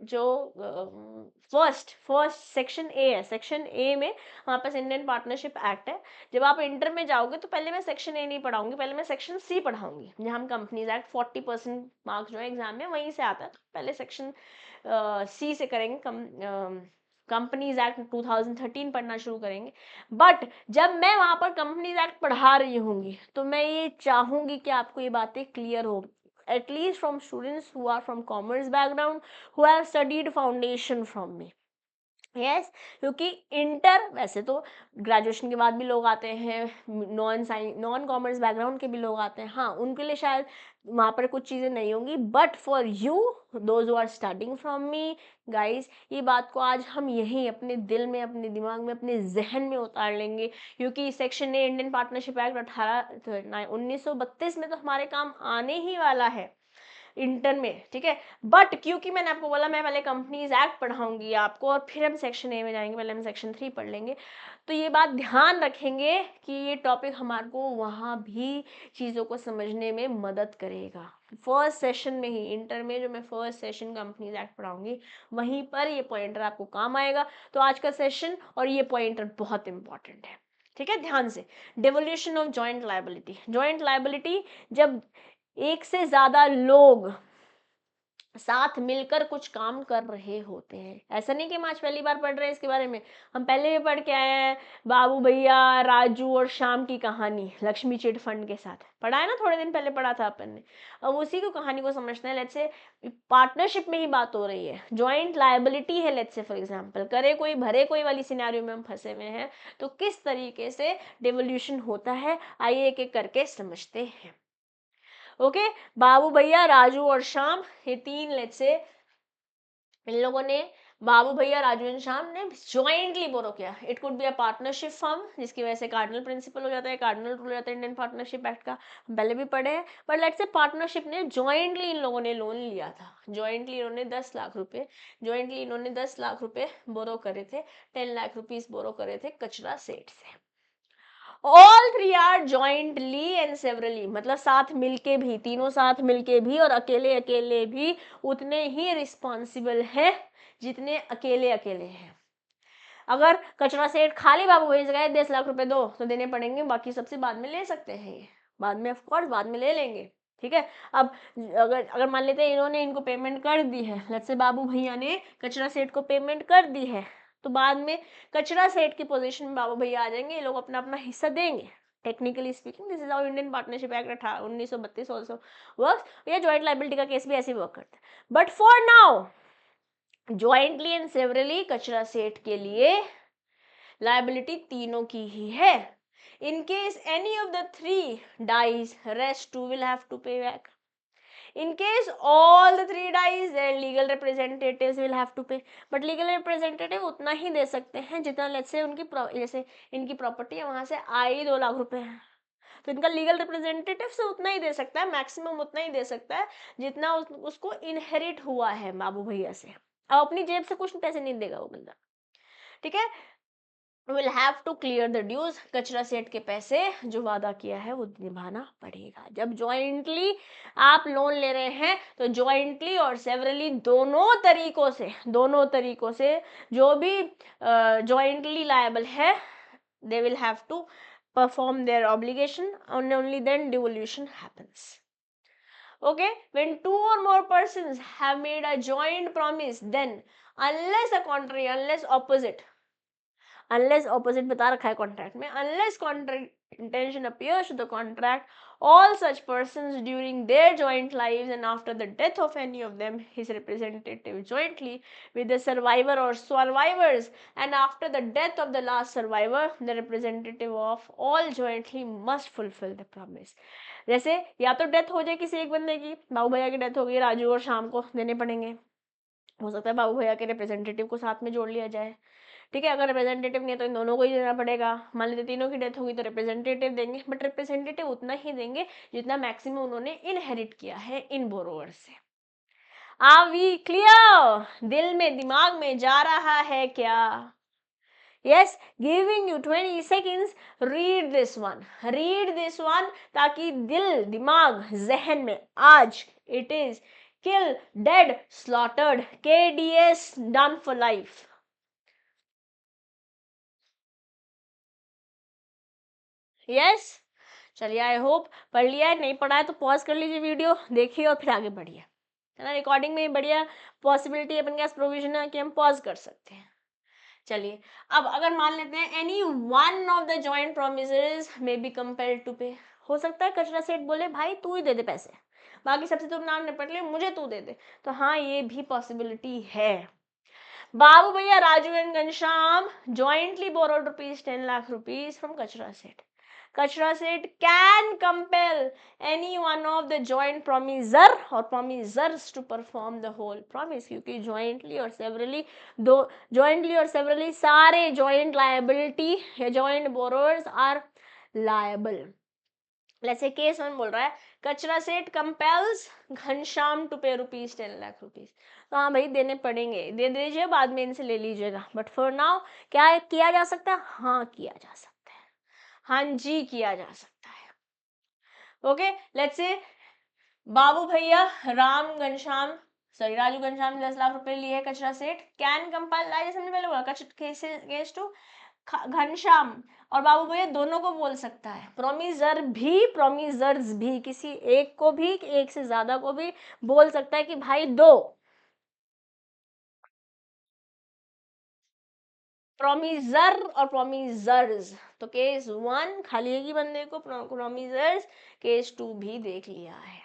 जो फर्स्ट सेक्शन ए है, सेक्शन ए में हमारे पास इंडियन पार्टनरशिप एक्ट है। जब आप इंटर में जाओगे तो पहले मैं सेक्शन ए नहीं पढ़ाऊंगी, पहले मैं सेक्शन सी पढ़ाऊंगी, जहाँ हम कंपनीज एक्ट 40% मार्क्स जो है एग्जाम में वहीं से आता है, तो पहले सेक्शन सी से करेंगे, कंपनीज एक्ट 2013 पढ़ना शुरू करेंगे। बट जब मैं वहां पर कंपनीज एक्ट पढ़ा रही होंगी तो मैं ये चाहूंगी कि आपको ये बातें क्लियर हो, at least from students who are from commerce background, who have studied foundation from me. Yes क्योंकि इंटर वैसे तो ग्रेजुएशन के बाद भी लोग आते हैं, नॉन कॉमर्स बैकग्राउंड के भी लोग आते हैं, हाँ उनके लिए शायद वहाँ पर कुछ चीज़ें नहीं होंगी, but for you those who are starting from me guys, ये बात को आज हम यहीं अपने दिल में, अपने दिमाग में, अपने जहन में उतार लेंगे, क्योंकि section A Indian partnership act 1932 में तो हमारे काम आने ही वाला है इंटर में, ठीक है। बट क्योंकि मैंने आपको बोला मैं पहले कंपनीज एक्ट पढ़ाऊंगी आपको और फिर हम सेक्शन ए में जाएंगे, पहले हम सेक्शन 3 पढ़ लेंगे, तो ये बात ध्यान रखेंगे कि ये टॉपिक हमारे को वहाँ भी चीज़ों को समझने में मदद करेगा। फर्स्ट सेशन में ही इंटर में जो मैं फर्स्ट सेशन कंपनीज एक्ट पढ़ाऊंगी वहीं पर ये पॉइंटर आपको काम आएगा। तो आज का सेशन और ये पॉइंटर बहुत इंपॉर्टेंट है, ठीक है, ध्यान से। Devolution of joint liability, joint liability जब एक से ज्यादा लोग साथ मिलकर कुछ काम कर रहे होते हैं, ऐसा नहीं कि हम आज पहली बार पढ़ रहे हैं इसके बारे में, हम पहले भी पढ़ के आए हैं, बाबू भैया राजू और श्याम की कहानी लक्ष्मी चिट फंड के साथ पढ़ा है ना, थोड़े दिन पहले पढ़ा था अपन ने। अब उसी को कहानी को समझते हैं। लेट्स से पार्टनरशिप में ही बात हो रही है, जॉइंट लायबिलिटी है, लेट्स से फॉर एग्जांपल करे कोई भरे कोई वाली सिनेरियो में हम फंसे हुए हैं, तो किस तरीके से डिवोल्यूशन होता है आइए एक एक करके समझते हैं। ओके, बाबू भैया राजू और श्याम, ये तीन लेट्स से इन लोगों ने, बाबू भैया राजू एंड श्याम ने ज्वाइंटली बोरो किया। It could be a partnership firm, जिसकी वजह से कार्डिनल प्रिंसिपल हो जाता है, कार्डिनल रूल हो जाता है इंडियन पार्टनरशिप एक्ट का, हम पहले भी पढ़े हैं। पर लेट्स से पार्टनरशिप ने ज्वाइंटली इन लोगों ने लोन लिया था, ज्वाइंटली इन्होंने 10 लाख रुपए, ज्वाइंटली इन्होंने 10 लाख रुपए बोरो करे थे, 10 लाख रुपीज बोरो करे थे कचरा सेठ से। All three are jointly and severally, मतलब साथ मिलके भी, तीनों साथ मिलके भी और अकेले अकेले भी उतने ही रिस्पॉन्सिबल है जितने अकेले अकेले हैं। अगर कचरा सेठ खाली बाबू भेज गए 10 लाख रुपए दो तो देने पड़ेंगे, बाकी सबसे बाद में ले सकते हैं, ये बाद में ऑफकोर्स बाद में ले लेंगे, ठीक है। अब अगर मान लेते हैं इन्होंने इनको पेमेंट कर दी है, लेट्स से बाबू भैया ने कचरा सेठ को पेमेंट कर दी है, तो बाद में कचरा सेठ की पोजीशन में बाबू भैया आ जाएंगे, ये लोग अपना अपना हिस्सा देंगे। Technically speaking this is how Indian partnership act 1932 also works, या जॉइंट लायबिलिटी का केस भी ऐसे वर्क करता है। But for now jointly and severally कचरा सेठ के लिए लायबिलिटी तीनों की ही है। In case any of the three dies, rest two will have to pay back. In case all the three dies, their legal representatives will have to pay. But legal representative उतना ही दे सकते हैं जितना let's say उनकी जैसे इनकी property है वहां से आई 2 लाख रुपए है, तो इनका लीगल रिप्रेजेंटेटिव से उतना ही दे सकता है, मैक्सिमम उतना ही दे सकता है जितना उसको इनहेरिट हुआ है बाबू भैया से। अब अपनी जेब से कुछ पैसे नहीं देगा वो बंदा, ठीक है। Will have to clear the dues, Kachra Seth के पैसे जो वादा किया है वो निभाना पड़ेगा। जब जॉइंटली आप लोन ले रहे हैं तो जॉइंटली और सेवरली दोनों तरीकों से जो भी जॉइंटली लायबल है they will have to perform their obligation, and only then devolution happens. Okay, when two or more persons have made a joint promise, then unless a contrary, unless opposite बता रखा है contract में, unless contrary intention appears to the contract, all such persons during their joint lives and after the death of any of them, his representative jointly with the survivor or survivors, and after the death of the last survivor, the representative of all jointly must fulfill the promise. जैसे या तो death हो जाए किसी एक बंदे की, बाबू भैया की डेथ हो गई, राजू और शाम को देने पड़ेंगे, हो सकता है बाबू भैया के रिप्रेजेंटेटिव को साथ में जोड़ लिया जाए, ठीक है, अगर रिप्रेजेंटेटिव नहीं है तो इन दोनों को ही देना पड़ेगा। मान लेते तीनों की डेथ होगी तो रिप्रेजेंटेटिव देंगे, बट रिप्रेजेंटेटिव उतना ही देंगे जितना मैक्सिमम उन्होंने इनहेरिट किया है इन बोरोवर से। Are we clear? दिल में दिमाग में जा रहा है क्या? Yes, giving you 20 seconds. Read this one. Read this one ताकि दिल दिमाग जहन में आज it is kill, dead, slaughtered, KDS done for life. Yes? चलिए, आई होप पढ़ लिया है, नहीं पढ़ा है तो पॉज कर लीजिए वीडियो, देखिए और फिर आगे बढ़िए, है ना। रिकॉर्डिंग में बढ़िया पॉसिबिलिटी अपन के पास प्रोविजन है कि हम पॉज कर सकते हैं। चलिए, अब अगर मान लेते हैं any one of the joint promises may be compelled to pay, हो सकता है कचरा सेठ बोले भाई तू ही दे दे पैसे, बाकी सबसे तुम नाम निपट ले, मुझे तू दे दे, तो हाँ ये भी पॉसिबिलिटी है। बाबू भैया, Raju and Ghanshyam jointly borrowed ₹10 lakh from Kachra Seth. Kachra Seth can compel any one of the joint promisor or promisors to perform the whole promise, क्योंकि jointly और severally, दो jointly और severally सारे joint liability या joint borrowers are liable. Let's say case 1 बोल रहा है कचरा सेठ कंपेल्स घनश्याम टू पे ₹10 लाख। तो हाँ भाई देने पड़ेंगे, दे दीजिए, बाद में इनसे ले लीजिएगा, बट फॉर नाउ क्या किया जा सकता है? हाँ किया जा सकता है, हाँ जी किया जा सकता है। ओके, लेट्स से बाबू भैया राम घनश्याम सॉरी राजू घनश्याम ₹10 लाख लिए है कचरा सेठ, कैन कंपाइल, जैसे हमने पहले बोला केस टू घनश्याम और बाबू भैया दोनों को बोल सकता है, प्रोमिजर भी प्रोमिजर्स भी, किसी एक को भी एक से ज्यादा को भी बोल सकता है कि भाई दो। प्रोमिजर और प्रोमिजर्स, तो केस 1 खाली एक ही बंदे को प्रोमिजर्स, केस 2 भी देख लिया है,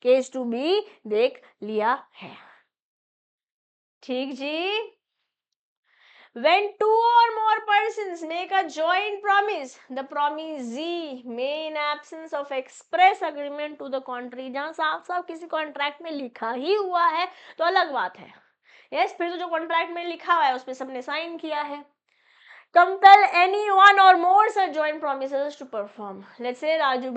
केस 2 भी देख लिया है। ठीक जी। When two or more persons make a joint promise, the promisee may, in absence of express agreement to the contrary, जहाँ साफ साफ किसी कॉन्ट्रैक्ट में लिखा ही हुआ है तो अलग बात है। यस, फिर तो जो कॉन्ट्रैक्ट में लिखा हुआ है उस पर सबने साइन किया है। compel any one or more such joint promises to perform. Let's say Raju,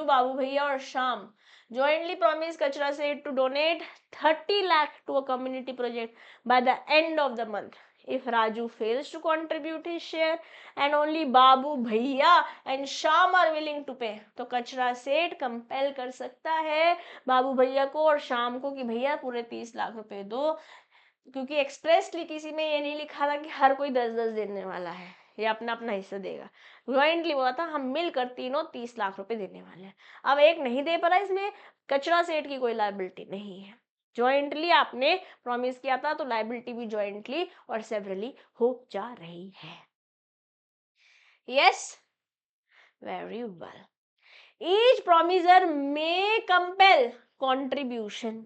Babu भैया और Shyam jointly promise Kachra Seth to donate 30 lakh to a community project by the end of the month. If Raju fails to contribute his share and only Babu Bhaiya and Shyam are willing to pay, तो कचरा सेठ compel कर सकता है बाबू भैया को और शाम को कि भैया पूरे 30 लाख रुपए दो, क्योंकि एक्सप्रेसली किसी में ये नहीं लिखा था कि हर कोई 10-10 देने वाला है या अपना अपना हिस्सा देगा, जॉइंटली बोला था हम मिलकर तीनों 30 लाख रुपए देने वाले हैं। अब एक नहीं दे पा रहा, इसमें कचरा सेठ की कोई लायबिलिटी नहीं है, जॉइंटली आपने प्रॉमिस किया था तो लायबिलिटी भी जॉइंटली और सेवरली हो जा रही है। Yes, very well. Each promisor may compel contribution,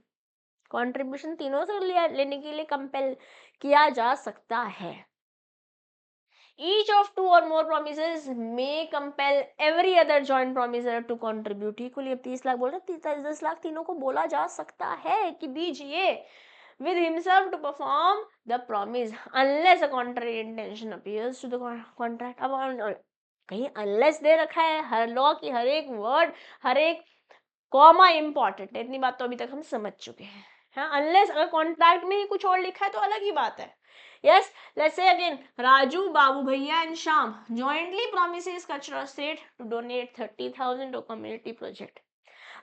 contribution तीनों से लेने के लिए कंपेल किया जा सकता है। Each of two or more promises may compel every other joint promiser to contribute equally. अब 30 लाख बोल रहे, 10 लाख तीनों को बोला जा सकता है कि दीजिए with himself to perform the promise unless a contrary intention appears to the contract. अब कहीं unless दे रखा है, हर लॉ की हर एक वर्ड हर एक कॉमा इंपॉर्टेंट है, इतनी बात तो अभी तक हम समझ चुके हैं। हाँ, अनलेस अगर कॉन्ट्रैक्ट में ही कुछ और लिखा है तो अलग ही बात है। Yes, let's say again Raju, Babu Bhaiya and Shyam jointly promises Kachra Seth to donate 30,000 to community project.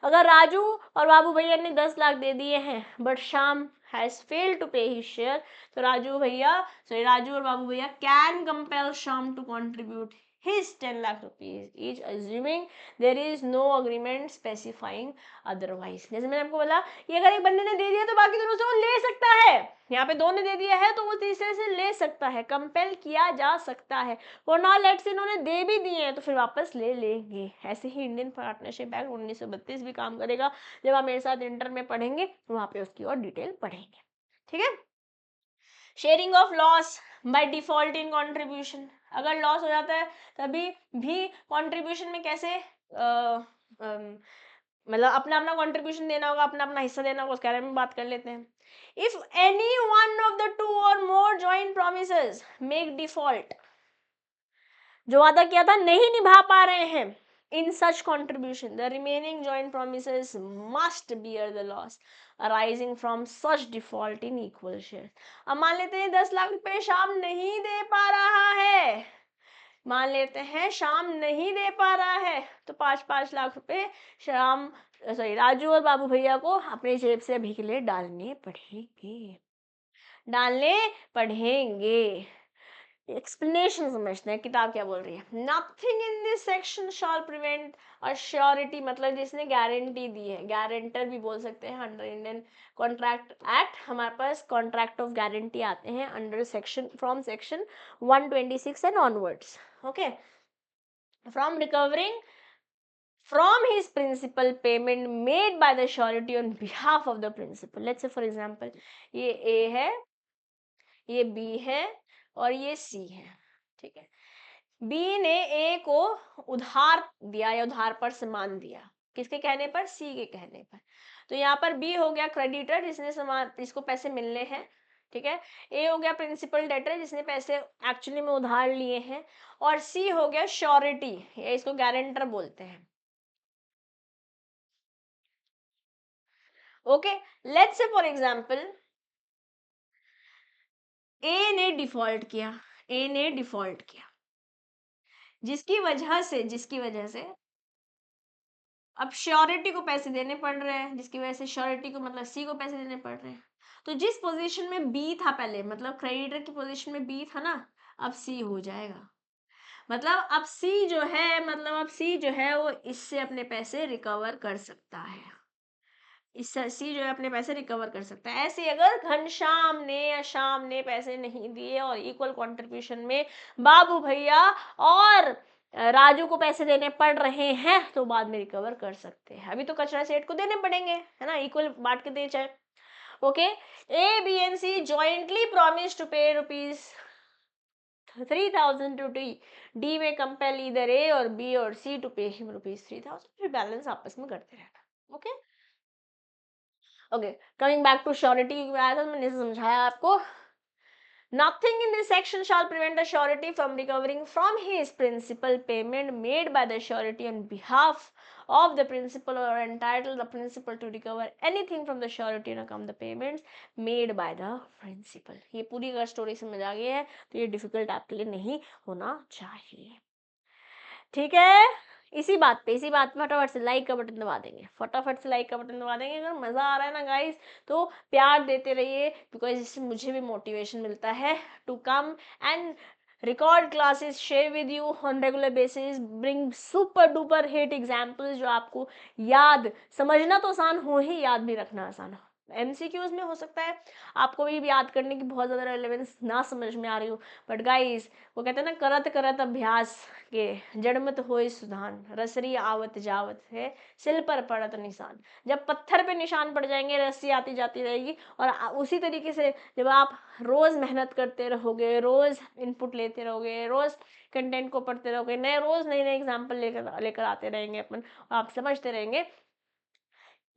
अगर राजू और बाबू भैया ने 10 लाख दे दिए हैं but Shyam has failed to pay his share, तो राजू और बाबू भैया can compel Shyam to contribute his 10 lakh rupees each, assuming there is no agreement specifying otherwise. जैसे मैंने आपको बोला कि अगर एक बंदे ने दे दिया तो बाकी दोनों से वो ले सकता है, यहाँ पे दो ने दे दिया है तो वो तीसरे से ले सकता है, कंपेल किया जा सकता है। फॉर नाउ लेट्स से इन्होंने दे भी दिए हैं तो फिर वापस ले लेंगे। ऐसे ही इंडियन पार्टनरशिप एक्ट 1932 भी काम करेगा, जब आप मेरे साथ इंटर में पढ़ेंगे वहां पे उसकी और डिटेल पढ़ेंगे। ठीक है। Sharing of loss by default in contribution, अगर लॉस हो जाता है तभी भी कंट्रीब्यूशन में कैसे मतलब अपना अपना कंट्रीब्यूशन देना होगा, अपना अपना हिस्सा देना होगा, उसके बारे में बात कर लेते हैं. If any one of the two or more joint promises make default, जो वादा किया था नहीं निभा पा रहे हैं, in such contribution the remaining joint promises must bear the loss arising from such default in equal share. अब मान लेते हैं 10 लाख रुपए शाम नहीं दे पा रहा है, मान लेते हैं शाम नहीं दे पा रहा है, तो 5-5 लाख रुपए शाम सॉरी राजू और बाबू भैया को अपने जेब से अभी के लिए डालने पड़ेंगे. एक्सप्लेनेशन समझते हैं किताब क्या बोल रही है. Nothing in this section shawl prevent assurity, मतलब जिसने गारंटी दी है, गारंटर भी बोल सकते हैं. अंडर इंडियन कॉन्ट्रैक्ट एक्ट हमारे पास कॉन्ट्रैक्ट ऑफ गारंटी आते हैं under section from section 126 and onwards. Okay, from recovering from his principal payment made by the surety on behalf of the principal. Let's say for example ये A है, ये B है और ये C है. ठीक है, B ने A को उधार दिया या उधार पर सामान दिया, किसके कहने पर? C के कहने पर. तो यहाँ पर B हो गया क्रेडिटर जिसने सामान, जिसको पैसे मिलने हैं. ठीक है, A हो गया प्रिंसिपल डेटर जिसने पैसे एक्चुअली में उधार लिए हैं, और C हो गया श्योरिटी, या इसको गारंटर बोलते हैं. Okay, let's say for example A ने डिफॉल्ट किया, जिसकी वजह से अब श्योरिटी को पैसे देने पड़ रहे हैं, जिसकी वजह से श्योरिटी को मतलब सी को पैसे देने पड़ रहे हैं. तो जिस पोजीशन में बी था पहले, मतलब क्रेडिटर की पोजीशन में बी था ना, अब सी हो जाएगा. मतलब अब सी जो है वो इससे अपने पैसे रिकवर कर सकता है. सी जो है अपने पैसे रिकवर कर सकता है. ऐसे अगर घनश्याम ने या श्याम ने पैसे नहीं दिए और इक्वल कंट्रीब्यूशन में बाबू भैया और राजू को पैसे देने पड़ रहे हैं, तो बाद में रिकवर कर सकते हैं. अभी तो कचरा सेठ को देने पड़ेंगे, है ना, इक्वल बांट के दे चाहे. Okay, A B and C jointly promise to pay ₹3,000 to D में कंपेल ईदर ए और बी और सी टू पे हिम ₹3,000, फिर बैलेंस आपस में करते रहना. Okay okay, coming back to surety, आया था मैंने समझाया आपको. Nothing in this section shall prevent a surety from recovering from his principal payment made by the surety on behalf of the principal, or entitle the principal to recover anything from the surety on account of the payments made by the principal. ये पूरी अगर story समझ आ गई है तो ये difficult आपके लिए नहीं होना चाहिए. ठीक है, इसी बात पे फटाफट से लाइक का बटन दबा देंगे, अगर मजा आ रहा है ना गाइस तो प्यार देते रहिए, बिकॉज इससे मुझे भी मोटिवेशन मिलता है to come and record classes, share with you on regular basis, bring super duper hit examples जो आपको याद, समझना तो आसान हो ही, याद भी रखना आसान हो. एमसीक्यूज में हो सकता है आपको भी याद करने की बहुत ज़्यादा रेलेवेंस ना समझ में आ रही हो, बट गाइस वो कहते हैं ना, करत करत अभ्यास के जड़मत होए सुधान, रसरी आवत जावत है सिल पर पड़त निशान. जब पत्थर पे निशान पड़ जाएंगे, रस्सी आती जाती रहेगी. और उसी तरीके से जब आप रोज मेहनत करते रहोगे, रोज इनपुट लेते रहोगे, रोज कंटेंट को पढ़ते रहोगे, रोज नए नए एग्जाम्पल लेकर आते रहेंगे अपन, आप समझते रहेंगे,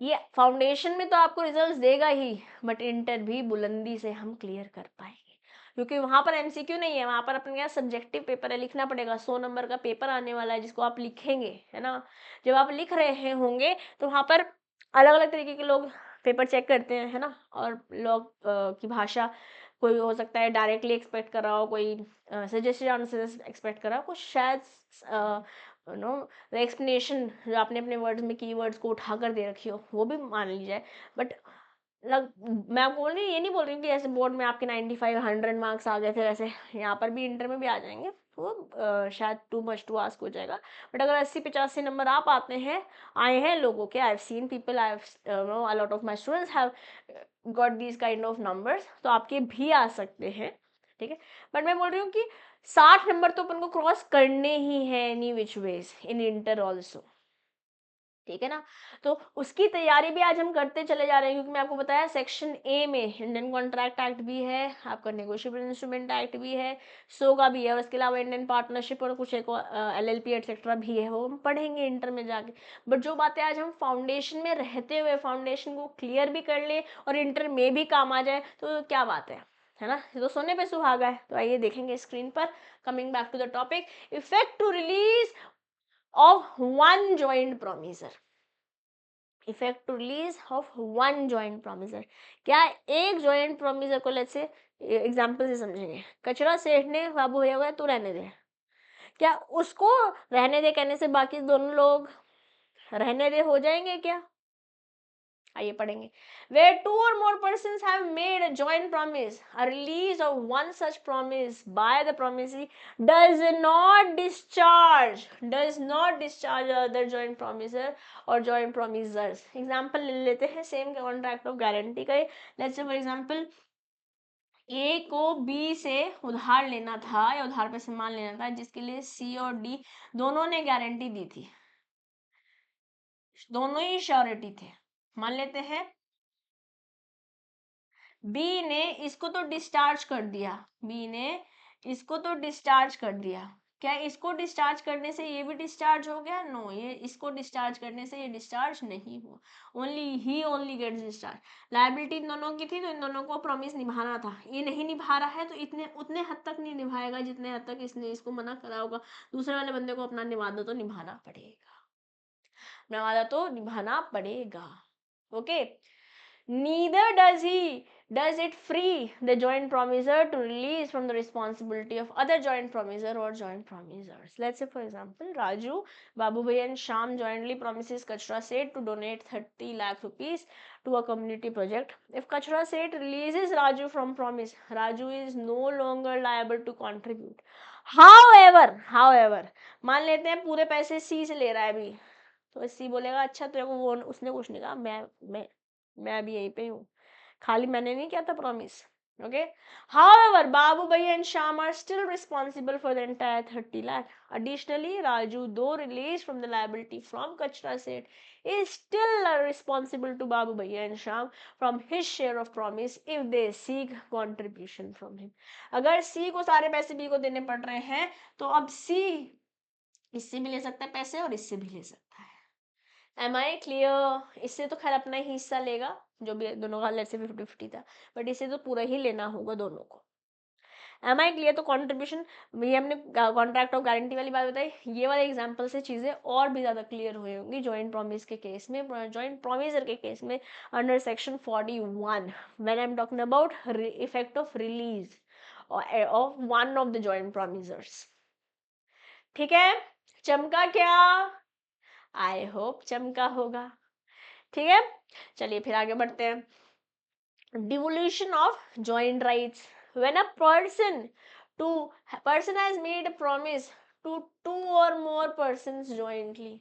ये फाउंडेशन में तो आपको रिजल्ट्स देगा ही, बट इंटर भी बुलंदी से हम क्लियर कर पाएंगे, क्योंकि वहां पर एमसीक्यू नहीं है, वहां पर अपने यहाँ सब्जेक्टिव पेपर है, लिखना पड़ेगा. 100 नंबर का पेपर आने वाला है जिसको आप लिखेंगे, है ना. जब आप लिख रहे होंगे तो वहां पर अलग अलग तरीके के लोग पेपर चेक करते हैं, है ना. और लोग की भाषा, कोई हो सकता है डायरेक्टली एक्सपेक्ट कर रहा हो, कोई सजेस्टेड आंसर एक्सपेक्ट कर रहा हो, कुछ शायद नो एक्सप्लेनेशन जो आपने अपने वर्ड्स में कीवर्ड्स को उठा कर दे रखी हो वो भी मान ली जाए. बट मैं बोल रही, ये नहीं बोल रही हूँ कि ऐसे बोर्ड में आपके 95-100 मार्क्स आ गए थे, वैसे यहाँ पर भी इंटर में भी आ जाएंगे, तो शायद टू मच टू आस्क हो जाएगा. बट अगर 80-85 नंबर आप आए हैं लोगों के, I have seen people, I have know a lot of my students have got these kind of numbers, तो आपके भी आ सकते हैं. ठीक है, बट मैं बोल रही हूँ कि 60 नंबर तो अपन को क्रॉस करने ही है any which ways in inter also. ठीक है ना। तो उसकी तैयारी भी आज हम करते चले जा रहे हैं, क्योंकि मैं आपको बताया सेक्शन ए में इंडियन कॉन्ट्रैक्ट एक्ट भी है, आपका नेगोशिएबल इंस्ट्रूमेंट एक्ट भी है, सोगा भी है, और इसके अलावा इंडियन पार्टनरशिप और कुछ एक LLP एटसेट्रा भी है, वो हम पढ़ेंगे इंटर में जाके। बट जो बातें आज हम फाउंडेशन में रहते हुए फाउंडेशन को क्लियर भी कर ले और इंटर में भी काम आ जाए, तो क्या बात है ना। ये तो सोने पे सुहागा है। तो आइए देखेंगे स्क्रीन पर। Coming back to the topic, effect to release of one joint promisor. Effect to release of one joint promisor, क्या एक जॉइंट प्रोमिसर को, लेट्स से एग्जांपल से समझेंगे, कचरा सेठ ने बाबू भैया को तू रहने दे, क्या उसको रहने दे कहने से बाकी दोनों लोग रहने दे हो जाएंगे क्या? आइए पढ़ेंगे। Where two or more persons have made a joint promise, a release of one such promise by the promisee does not discharge other joint promiser or joint promisers. Example ले लेते हैं सेम कॉन्ट्रैक्ट ऑफ गारंटी का। Let's say for example ए को B से उधार लेना था या उधार पे सामान लेना था, जिसके लिए सी और डी दोनों ने गारंटी दी थी, दोनों ही श्योरिटी थे। मान लेते हैं बी ने इसको तो डिस्चार्ज कर दिया, बी ने इसको तो डिस्चार्ज कर दिया, क्या इसको डिस्चार्ज करने से ये भी डिस्चार्ज हो गया? नो, ये इसको डिस्चार्ज करने से ये डिस्चार्ज नहीं हुआ, ओनली गेट्स डिस्चार्ज। लायबिलिटी इन दोनों की थी, तो इन दोनों को प्रॉमिस निभाना था, ये नहीं निभा रहा है तो इतने उतने हद तक नहीं निभाएगा जितने हद तक इसने इसको मना करा होगा। दूसरे वाले बंदे को अपना निवादा तो निभाना पड़ेगा, निवादा तो निभाना पड़ेगा। Okay, neither does it free the joint promisor to release from the responsibility of other joint promisor or joint promisers. Let's say for example Raju, Babu Bhai and Sham jointly promises Kachra Seth to donate 30 lakh rupees to a community project. If Kachra Seth releases Raju from promise, Raju is no longer liable to contribute. However, मान लेते हैं पूरे पैसे सी से ले रहा है अभी, तो सी बोलेगा अच्छा तेरे को वो, उसने कुछ नहीं कहा, मैं अभी यहीं पे हूँ, खाली मैंने नहीं किया था promise. Okay, however Babu Bhai and Sham are still responsible for the entire 30 lakh. Additionally, Raju, though released from the liability from Kachra Seth, is still responsible to Babu Bhai and Sham from his share of promise if they seek contribution from him. अगर सी को सारे पैसे B को देने पड़ रहे हैं, तो अब सी इससे भी ले सकता है पैसे और इससे भी ले सकता है। Am I clear? इससे तो खैर अपना ही हिस्सा लेगा, जो भी दोनों का लेट से 50-50 था, बट इससे तो पूरा ही लेना होगा दोनों को। Am I clear? तो कॉन्ट्रीब्यूशन, ये हमने कॉन्ट्रैक्ट ऑफ गारंटी वाली बात बताई, ये वाले एग्जांपल से चीजें और भी ज्यादा क्लियर हुई होंगी जॉइंट प्रॉमिस के केस में, जॉइंट प्रॉमिसर के केस में under section 41 when I am talking about effect of release of one of the joint promisors. ठीक है, चमका क्या? आई होप चमका होगा। ठीक है, चलिए फिर आगे बढ़ते हैं। Devolution of joint rights, when a person has made a promise to two or more persons jointly,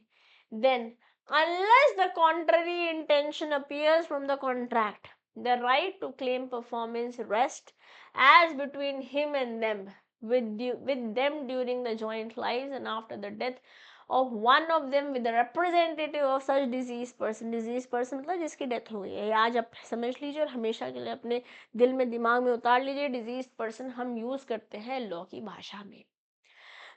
then unless the contrary intention appears from the contract, the right to claim performance rests as between him and them, with them during the joint lives and after the death of one of them with the representative of such diseased person मतलब जिसकी death हुई है। आज आप समझ लीजिए और हमेशा के लिए अपने दिल में दिमाग में उतार लीजिए, डिजीज पर्सन हम यूज करते हैं लॉ की भाषा में।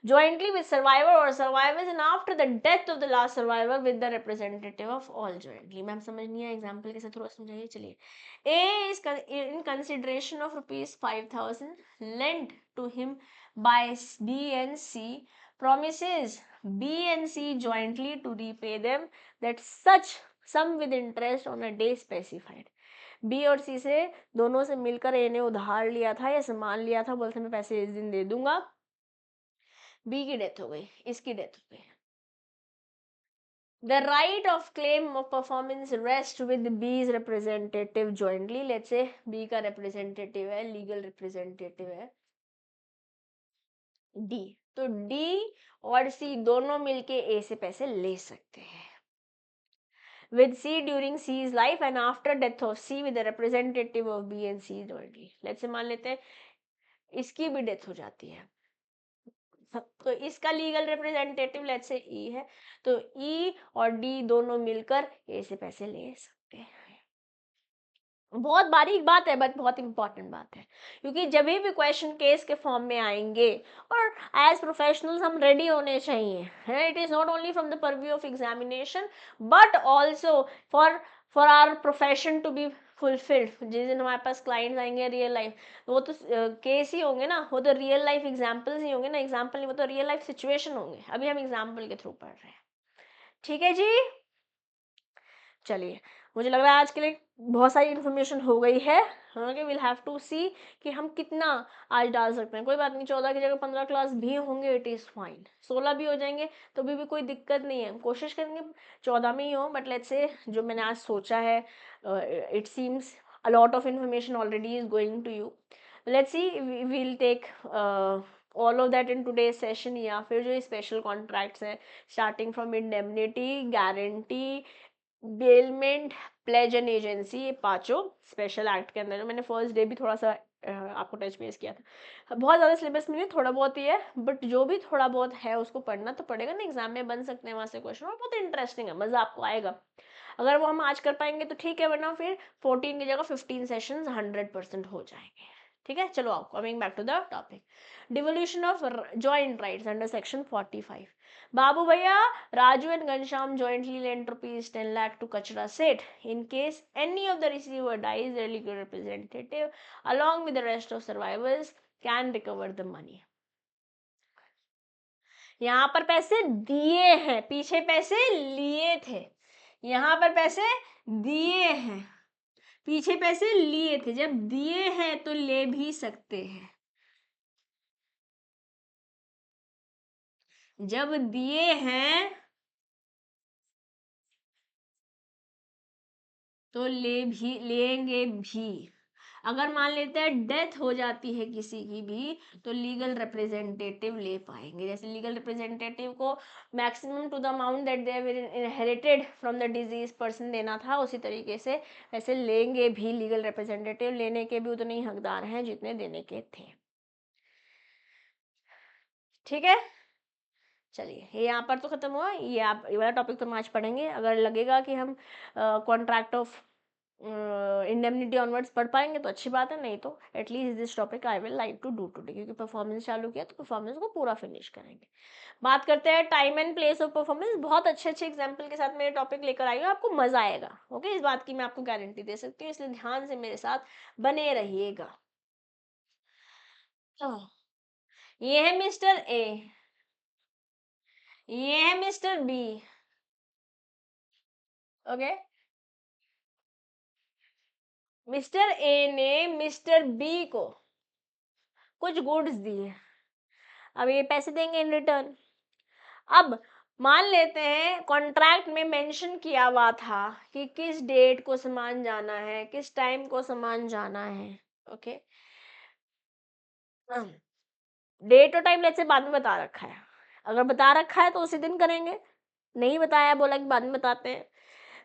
jointly with survivor or survivors and after the death of the last survivor with the representative of all jointly। Ma'am समझ नहीं है, एग्जाम्पल के साथ थोड़ा समझाइए। चलिए, A is in consideration of ₹5,000 lent to him by B and C promises B and C jointly to repay them that such sum with interest on a day specified। B और C से दोनों से मिलकर ए ने उधार लिया था या सामान लिया था, बोलते मैं पैसे इस दिन दे दूंगा, बी की डेथ हो गई, इसकी डेथ हो गई। The right of claim of performance rests with B's representative jointly। Let's say B का representative है, legal representative है D, तो D और C दोनों मिलके A से पैसे ले सकते हैं। With C during C's life and after death of C with the representative of B and C jointly। Let's say मान लेते हैं इसकी भी डेथ हो जाती है, तो इसका लीगल रिप्रेजेंटेटिव लेट्स से ई है, तो ई और डी दोनों मिलकर ए से पैसे ले सकते हैं। बहुत बारीक बात है बट बहुत इंपॉर्टेंट बात है, क्योंकि जब भी क्वेश्चन केस के फॉर्म में आएंगे और एज प्रोफेशनल्स हम रेडी होने चाहिए। It is not only from the purview of examination but also for our profession to be fulfilled. जिस दिन हमारे पास क्लाइंट्स आएंगे रियल लाइफ, वो तो केस ही होंगे ना, वो तो रियल लाइफ एग्जाम्पल्स ही होंगे ना, एग्जाम्पल नहीं, वो तो रियल लाइफ सिचुएशन होंगे। अभी हम एग्जाम्पल के थ्रू पढ़ रहे हैं। ठीक है जी, चलिए, मुझे लग रहा है आज के लिए बहुत सारी इन्फॉर्मेशन हो गई है। ओके, विल हैव टू सी कि हम कितना आज डाल सकते हैं। कोई बात नहीं, 14 की जगह 15 क्लास भी होंगे, इट इज़ फाइन। 16 भी हो जाएंगे तो भी कोई दिक्कत नहीं है, कोशिश करेंगे 14 में ही हो। बट लेट्स से जो मैंने आज सोचा है, it seems a lot of information already is going to you. Let's see, will take all of that in today's session, या फिर जो स्पेशल कॉन्ट्रैक्ट्स हैं starting from indemnity, guarantee, bailment, pledge and agency, ये पांचों special act के अंदर। मैंने first day भी थोड़ा सा आपको टच बेस किया था। बहुत ज़्यादा सिलेबस में नहीं, थोड़ा बहुत ही है, बट जो भी थोड़ा बहुत है उसको पढ़ना तो पड़ेगा ना, एग्जाम में बन सकते हैं वहाँ से क्वेश्चन, और बहुत इंटरेस्टिंग है, मज़ा आपको आएगा। अगर वो हम आज कर पाएंगे तो ठीक है, वरना फिर 14 की जगह 15 सेशंस 100% हो जाएंगे। ठीक है, चलो आओ, coming back to the topic, devolution of joint rights under section 45। Babu भैया, Raju and Ghanshyam jointly lent rupees 10 lakh to Kachra Seth. In case any of the receiver dies, their legal representative, along with the rest of survivors, can recover the money. यहाँ पर पैसे दिए हैं, पीछे पैसे लिए थे, यहाँ पर पैसे दिए हैं, पीछे पैसे लिए थे। जब दिए हैं तो ले भी सकते हैं, जब दिए हैं तो लेंगे भी। अगर मान लेते हैं डेथ हो जाती है किसी की भी, तो लीगल रिप्रेजेंटेटिव ले पाएंगे। जैसे लीगल रिप्रेजेंटेटिव को maximum to the amount that they have inherited from the deceased person देना था, उसी तरीके से ऐसे लेंगे भी लीगल रिप्रेजेंटेटिव, लेने के भी उतने ही हकदार हैं जितने देने के थे। ठीक है, चलिए, ये यहाँ पर तो खत्म हुआ। ये आप ये वाला टॉपिक तो हम आज पढ़ेंगे। अगर लगेगा कि हम कॉन्ट्रैक्ट ऑफ इंडेमनिटी ऑनवर्ड्स पढ़ पाएंगे तो अच्छी बात है, नहीं तो at least this topic I will like to do today, क्योंकि परफॉर्मेंस चालू किया तो परफॉर्मेंस को पूरा फिनिश करेंगे। बात करते हैं time and place of performance. बहुत अच्छे अच्छे एग्जाम्पल के साथ मेरे टॉपिक लेकर आई हूँ, आपको मजा आएगा। ओके, इस बात की मैं आपको गारंटी दे सकती हूँ, इसलिए ध्यान से मेरे साथ बने रहिएगा। ये है मिस्टर ए, ये है mister B. Okay, mister A ने मिस्टर बी को कुछ गुड्स दिए, अब ये पैसे देंगे इन रिटर्न। अब मान लेते हैं कॉन्ट्रैक्ट में मेंशन किया हुआ था कि किस डेट को सामान जाना है, किस टाइम को सामान जाना है। ओके, डेट और टाइम लेट से बाद में बता रखा है, अगर बता रखा है तो उसी दिन करेंगे, नहीं बताया बोला कि बाद में बताते हैं।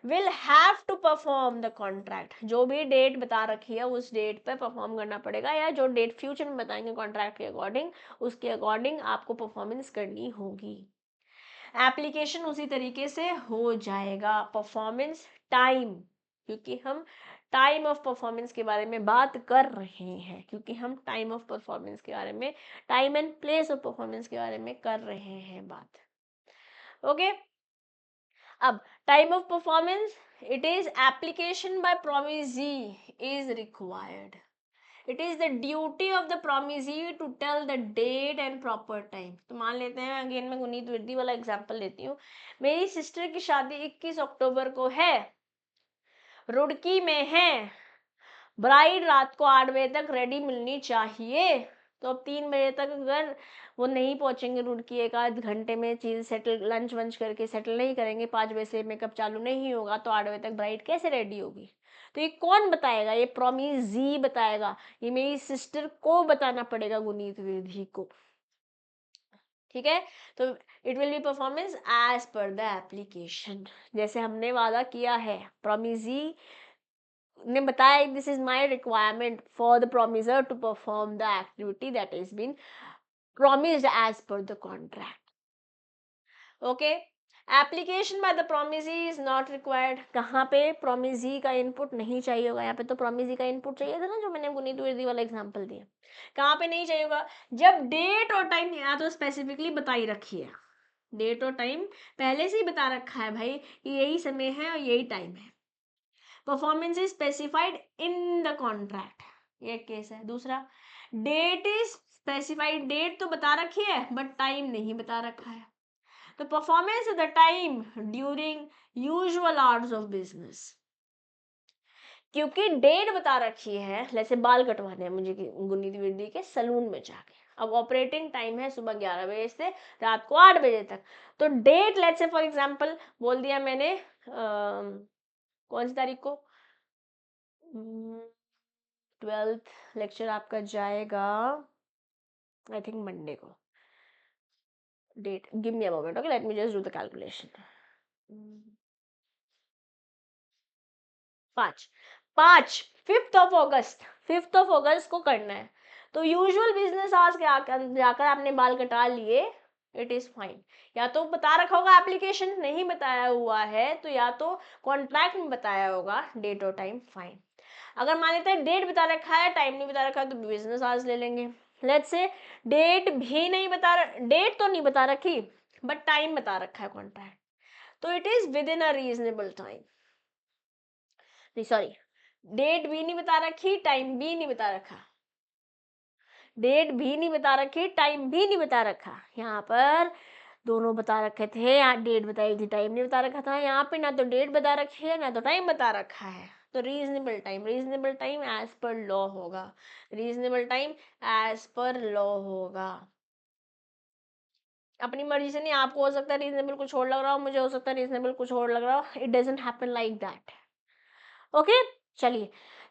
Will have to perform the contract, जो भी डेट बता रखी है उस डेट पे परफॉर्म करना पड़ेगा, या जो डेट फ्यूचर में बताएंगे कॉन्ट्रैक्ट के अकॉर्डिंग, उसके अकॉर्डिंग आपको परफॉर्मेंस करनी होगी। एप्लीकेशन उसी तरीके से हो जाएगा। परफॉर्मेंस टाइम, क्योंकि हम टाइम ऑफ परफॉर्मेंस के बारे में बात कर रहे हैं, क्योंकि हम टाइम ऑफ परफॉर्मेंस के बारे में, time and place of performance के बारे में कर रहे हैं बात। ओके, अब time of performance, it is application by promisee is required. It is the duty of the promisee to tell the date and proper time. तो मान लेते हैं, अगेन मैं गुनीत विद्दी वाला एग्जांपल लेती हूँ। मेरी सिस्टर की शादी 21 अक्टूबर को है, रुड़की में है, ब्राइड रात को 8 बजे तक रेडी मिलनी चाहिए। तो अब 3 बजे तक अगर वो नहीं पहुंचेंगे रुड़की, एक आध घंटे में चीज़ सेटल, लंच वंच करके सेटल नहीं करेंगे, 5 बजे से मेकअप चालू नहीं होगा, तो 8 बजे तक ब्राइड कैसे रेडी होगी? तो ये कौन बताएगा? ये प्रोमिजी बताएगा, ये मेरी सिस्टर को बताना पड़ेगा, गुनीत विधि को। ठीक है, तो it will be performance as per the application, जैसे हमने वादा किया है। प्रोमिजी ने बताया this is my requirement for the promisor to perform the activity that is been promised as per the contract. Okay, application by the promisee is not required. कहाँ पे promisee का इनपुट नहीं चाहिए होगा? यहाँ पे तो प्रोमिसी का इनपुट चाहिए था ना, जो मैंने गुनीत वर्दी वाला एग्जांपल दिया. कहाँ पे नहीं चाहिए होगा? जब डेट और टाइम या तो स्पेसिफिकली बताई रखी है, डेट और टाइम पहले से ही बता रखा है भाई कि यही समय है और यही टाइम है. Performance is specified in the contract, ये केस है. दूसरा, डेट इज स्पेसिफाइड, डेट तो बता रखी है बट टाइम नहीं बता रखा है. The performance of the time during usual hours of business. क्योंकि डेट बता रखी है, जैसे बाल कटवाने हैं मुझे गुनीत वर्दी के सलून में जाके, अब ऑपरेटिंग टाइम है सुबह 11 बजे से रात को 8 बजे तक. तो date let's say for example बोल दिया मैंने कौन सी तारीख को, 12th लेक्चर आपका जाएगा आई थिंक मंडे को. Date, give me a moment, okay, let me just do the calculation. 5th of August को करना है. तो यूजुअल बिजनेस आवर्स के जाकर आपने बाल कटा लिए, इट इज फाइन. या तो बता रखा होगा एप्लीकेशन, नहीं बताया हुआ है तो या तो कॉन्ट्रैक्ट में बताया होगा डेट और टाइम, फाइन. अगर मान लेते हैं डेट बता रखा है टाइम नहीं बता रखा है तो बिजनेस आवर्स ले लेंगे. लेट्स से डेट भी नहीं बता, डेट तो नहीं बता रखी बट टाइम बता रखा है कॉन्ट्रैक्ट, तो it is within a reasonable time. Sorry, date भी नहीं बता रखी, टाइम भी नहीं बता रखा, डेट भी नहीं बता रखी, टाइम भी नहीं बता रखा. यहाँ पर दोनों बता रखे थे, यहाँ डेट बताई थी, टाइम नहीं बता रखा था. यहाँ पे ना तो डेट बता रखी है ना तो टाइम बता रखा है. तो reasonable time as per law होगा, reasonable time as per law होगा. अपनी मर्जी से नहीं, आपको हो सकता है रीजनेबल कुछ और लग रहा हो, मुझे हो सकता है रीजनेबल कुछ और लग रहा हो. It doesn't happen like that. Okay, चलिए.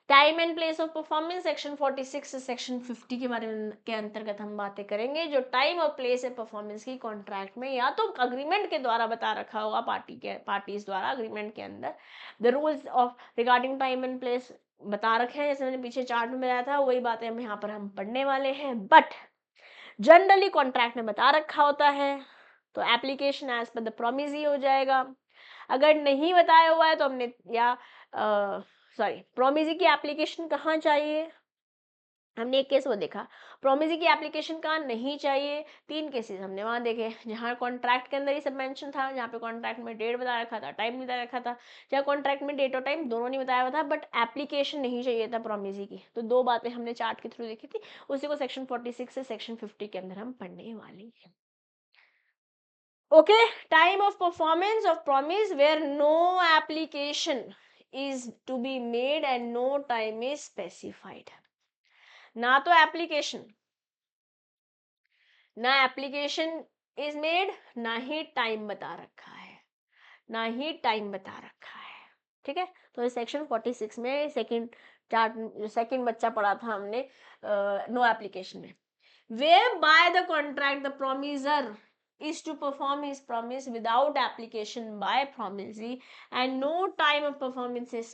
Time and place of performance section 46 से सेक्शन 50 के बारे में के अंतर्गत हम बातें करेंगे. जो टाइम और प्लेस है परफॉर्मेंस की कॉन्ट्रैक्ट में या तो अग्रीमेंट के द्वारा बता रखा होगा, पार्टीज द्वारा अग्रीमेंट के अंदर. The rules of regarding time and place बता रखे हैं, जैसे मैंने पीछे चार्ट में बताया था, वही बातें हम यहाँ पर हम पढ़ने वाले हैं. बट जनरली कॉन्ट्रैक्ट में बता रखा होता है तो application as per the promise ही हो जाएगा. अगर नहीं बताया हुआ है तो हमने या सॉरी, प्रोमिसी की एप्लीकेशन कहाँ चाहिए, हमने एक केस वो देखा. प्रोमिसी की एप्लीकेशन कहाँ नहीं चाहिए, 3 केसेस हमने वहां देखे. जहाँ कॉन्ट्रैक्ट के अंदर ही सब मेंशन था, जहाँ पे कॉन्ट्रैक्ट में डेट बता रखा था, टाइम नहीं बता रखा था, जहाँ कॉन्ट्रैक्ट में डेट और टाइम दोनों नहीं बताया हुआ था बट एप्लीकेशन नहीं चाहिए था प्रोमिसी की. तो 2 बातें हमने चार्ट के थ्रू देखी थी, उसी को सेक्शन 46 से सेक्शन 50 के अंदर हम पढ़ने वाले हैं. Okay, time of performance of promise where no application is to be made and no time is specified. ना तो एप्लीकेशन इज मेड, ना ही टाइम बता रखा है, ना ही टाइम बता रखा है. ठीक है, तो इस सेक्शन 46 में सेकंड बच्चा पढ़ा था हमने नो एप्लीकेशन में. Whereby the contract the promiser is to perform his promise without application by promisee and no time of performance is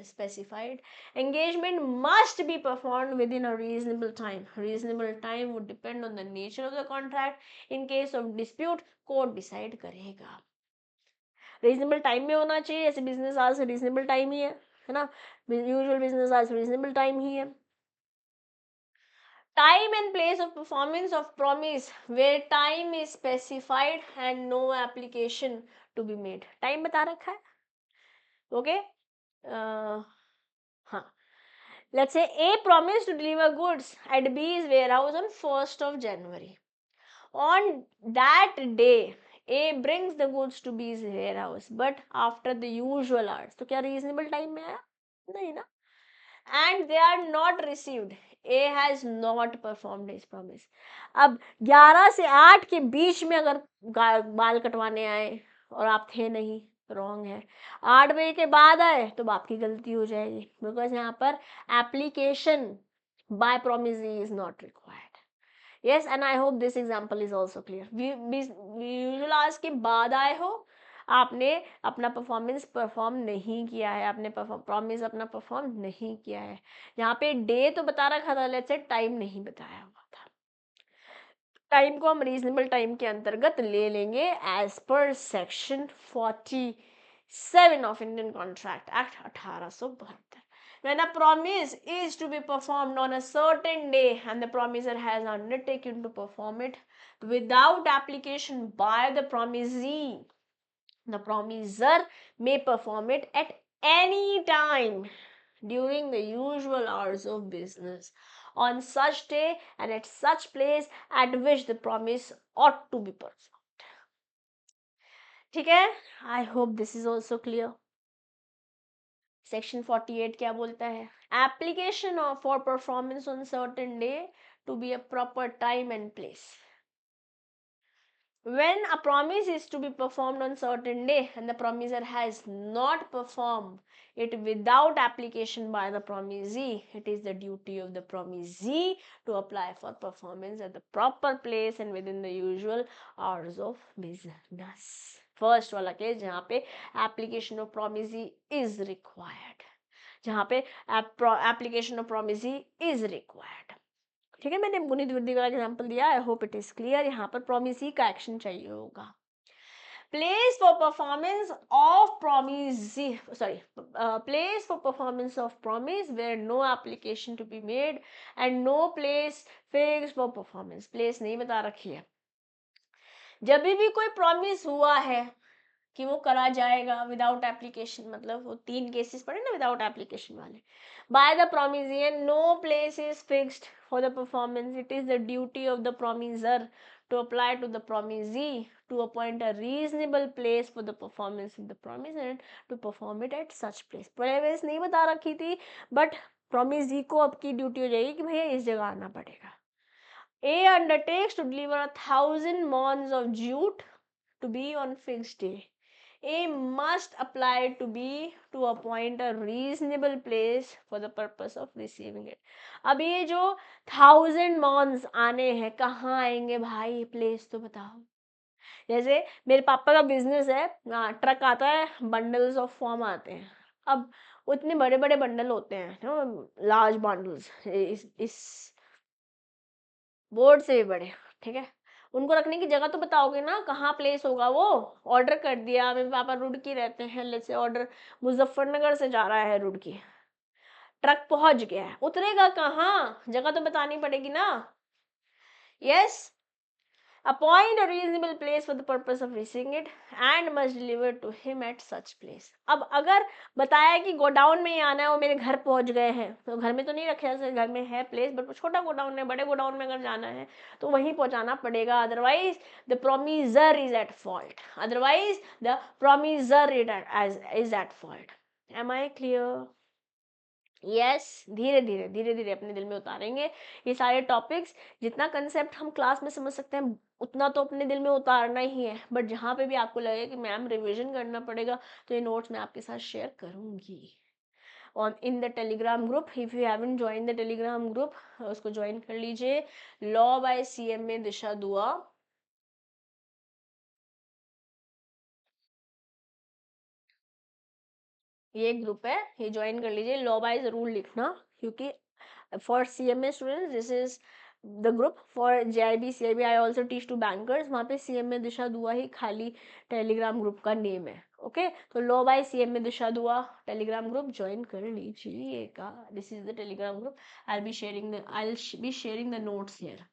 specified. Engagement must be performed within a reasonable time. Reasonable time would depend on the nature of the contract. In case of dispute, court decide करेगा. Reasonable time में होना चाहिए, ऐसे business hours reasonable time ही है ना, usual business hours reasonable time ही है. Time and place of performance of promise where time is specified and no application to be made. Time बता रखा है. Okay, हाँ. Let's say A promised to deliver goods at B's warehouse on 1st of January. On that day, A brings the goods to B's warehouse, but after the usual hours. तो क्या reasonable time में आया? नहीं ना. And they are not received. A has not performed his promise. अब 11 से 8 के बीच में अगर बाल कटवाने आए और आप थे नहीं, रॉन्ग है. 8 बजे के बाद आए तो आपकी गलती हो जाएगी, बिकॉज यहाँ पर application by promise is not required. Yes, and I hope this example is also clear. Usual hours के बाद आए हो, आपने अपना परफॉर्मेंस परफॉर्म नहीं किया है, आपने प्रॉमिस अपना परफॉर्म नहीं किया है. यहाँ पे डे तो बता रखा था, लेट्स से टाइम नहीं बताया हुआ था. टाइम को हम रीजनेबल टाइम के अंतर्गत ले लेंगे as per section 47 of Indian contract act 1872. When a promise is to be performed on a certain day and the promisor has undertaken to perform it without application by the promisee, the promisor may perform it at any time during the usual hours of business on such day and at such place at which the promise ought to be performed. ठीक है, I hope this is also clear. Section 48 क्या बोलता है? Application for performance on certain day to be a proper time and place. When a promise is to be performed on certain day and the promisor has not performed it without application by the promisee, it is the duty of the promisee to apply for performance at the proper place and within the usual hours of business. First वाला case जहाँ पे application of promisee is required, जहाँ पे application of promisee is required. ठीक है, मैंने गुणित वृद्धि का एग्जांपल दिया. I hope it is clear. यहाँ पर प्रोमिसी का एक्शन चाहिए होगा. Place for performance of place for performance of promise where no application to be made and no place fixed for performance. Place नहीं बता रखी है. जब भी कोई प्रॉमिस हुआ है कि वो करा जाएगा विदाउट एप्लीकेशन, मतलब वो 3 केसेस पड़े ना विदाउट एप्लीकेशन वाले. By the promisee no place is fixed for the performance. It is the duty of the promisor to apply to the promisee to appoint a reasonable place for the performance of the promise and to perform it at such place. Place नहीं बता रखी थी but promisee को अब की duty हो जाएगी कि भैया इस जगह आना पड़ेगा. A undertakes to deliver 1,000 mons of jute to be on fixed day. A must apply to appoint a reasonable place for the purpose of receiving it. अब ये जो 1,000 mons आने हैं कहाँ आएंगे भाई? प्लेस तो बताओ. जैसे मेरे पापा का बिजनेस है, ट्रक आता है, बंडल्स ऑफ फॉर्म आते हैं. अब उतने बड़े बड़े बंडल होते हैं, लार्ज बंडल्स, इस बोर्ड से भी बड़े. ठीक है, उनको रखने की जगह तो बताओगे ना, कहाँ प्लेस होगा वो. ऑर्डर कर दिया, मेरे पापा रुड़की रहते हैं, लेट्स से ऑर्डर मुजफ्फरनगर से जा रहा है रुड़की. ट्रक पहुंच गया है, उतरेगा कहाँ? जगह तो बतानी पड़ेगी ना. Yes. Appoint a reasonable place for the purpose of receiving it and must deliver to him at such place. अब अगर बताया कि गोडाउन में ही आना है, वो मेरे घर पहुंच गए हैं, तो घर में तो नहीं रखे, जैसे घर में है प्लेस बट छोटा गोडाउन है, बड़े गोडाउन में अगर जाना है तो वहीं पहुंचाना पड़ेगा. Otherwise the promisor is at fault. Otherwise the promisor is at fault. Am I clear? Yes. धीरे धीरे अपने दिल में उतारेंगे ये सारे टॉपिक्स. जितना कंसेप्ट हम क्लास में समझ सकते हैं उतना तो अपने दिल में उतारना ही है, बट जहाँ पे भी आपको लगे कि मैम रिवीजन करना पड़ेगा तो ये नोट्स मैं आपके साथ शेयर करूँगी on in the Telegram group. If you haven't join the Telegram group उसको ज्वाइन कर लीजिए. लॉ बाय CMA दिशा दुआ. ये ग्रुप है, ये ज्वाइन कर लीजिए. लॉ बाय जरूर लिखना, क्योंकि for CMA students this is the group. For JIB CIB I also teach to bankers. वहाँ पे CMA दिशा दुआ ही खाली टेलीग्राम ग्रुप का नेम है. ओके, तो law by CMA Disha Dua Telegram group join कर लीजिएगा. This is the Telegram group. I will be sharing the notes here.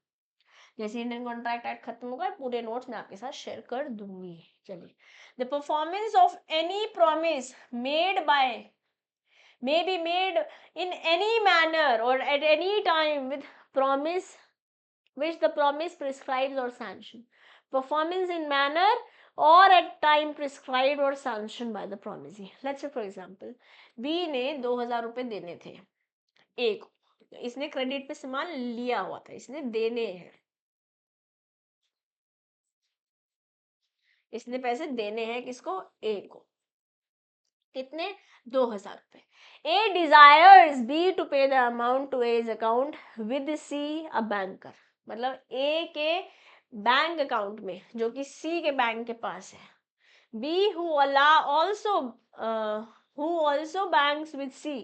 जैसे इंडियन कॉन्ट्रैक्ट एक्ट खत्म होगा पूरे नोट्स मैं आपके साथ शेयर कर दूंगी. चलिए. The performance of any promise made by may be made in any manner or at any time with promise which the promise prescribes or sanction. Performance in manner or at time prescribed or sanctioned by the promisee. Let's say for example, B ने 2,000 रुपए देने थे A को. इसने credit पे सामान लिया हुआ था, इसने देने हैं, इसने पैसे देने हैं किसको? A को. कितने? 2,000 रुपए. A desires B to pay the amount to A's account with C a banker. मतलब A के बैंक अकाउंट में जो कि C के बैंक के पास है. B who also banks with C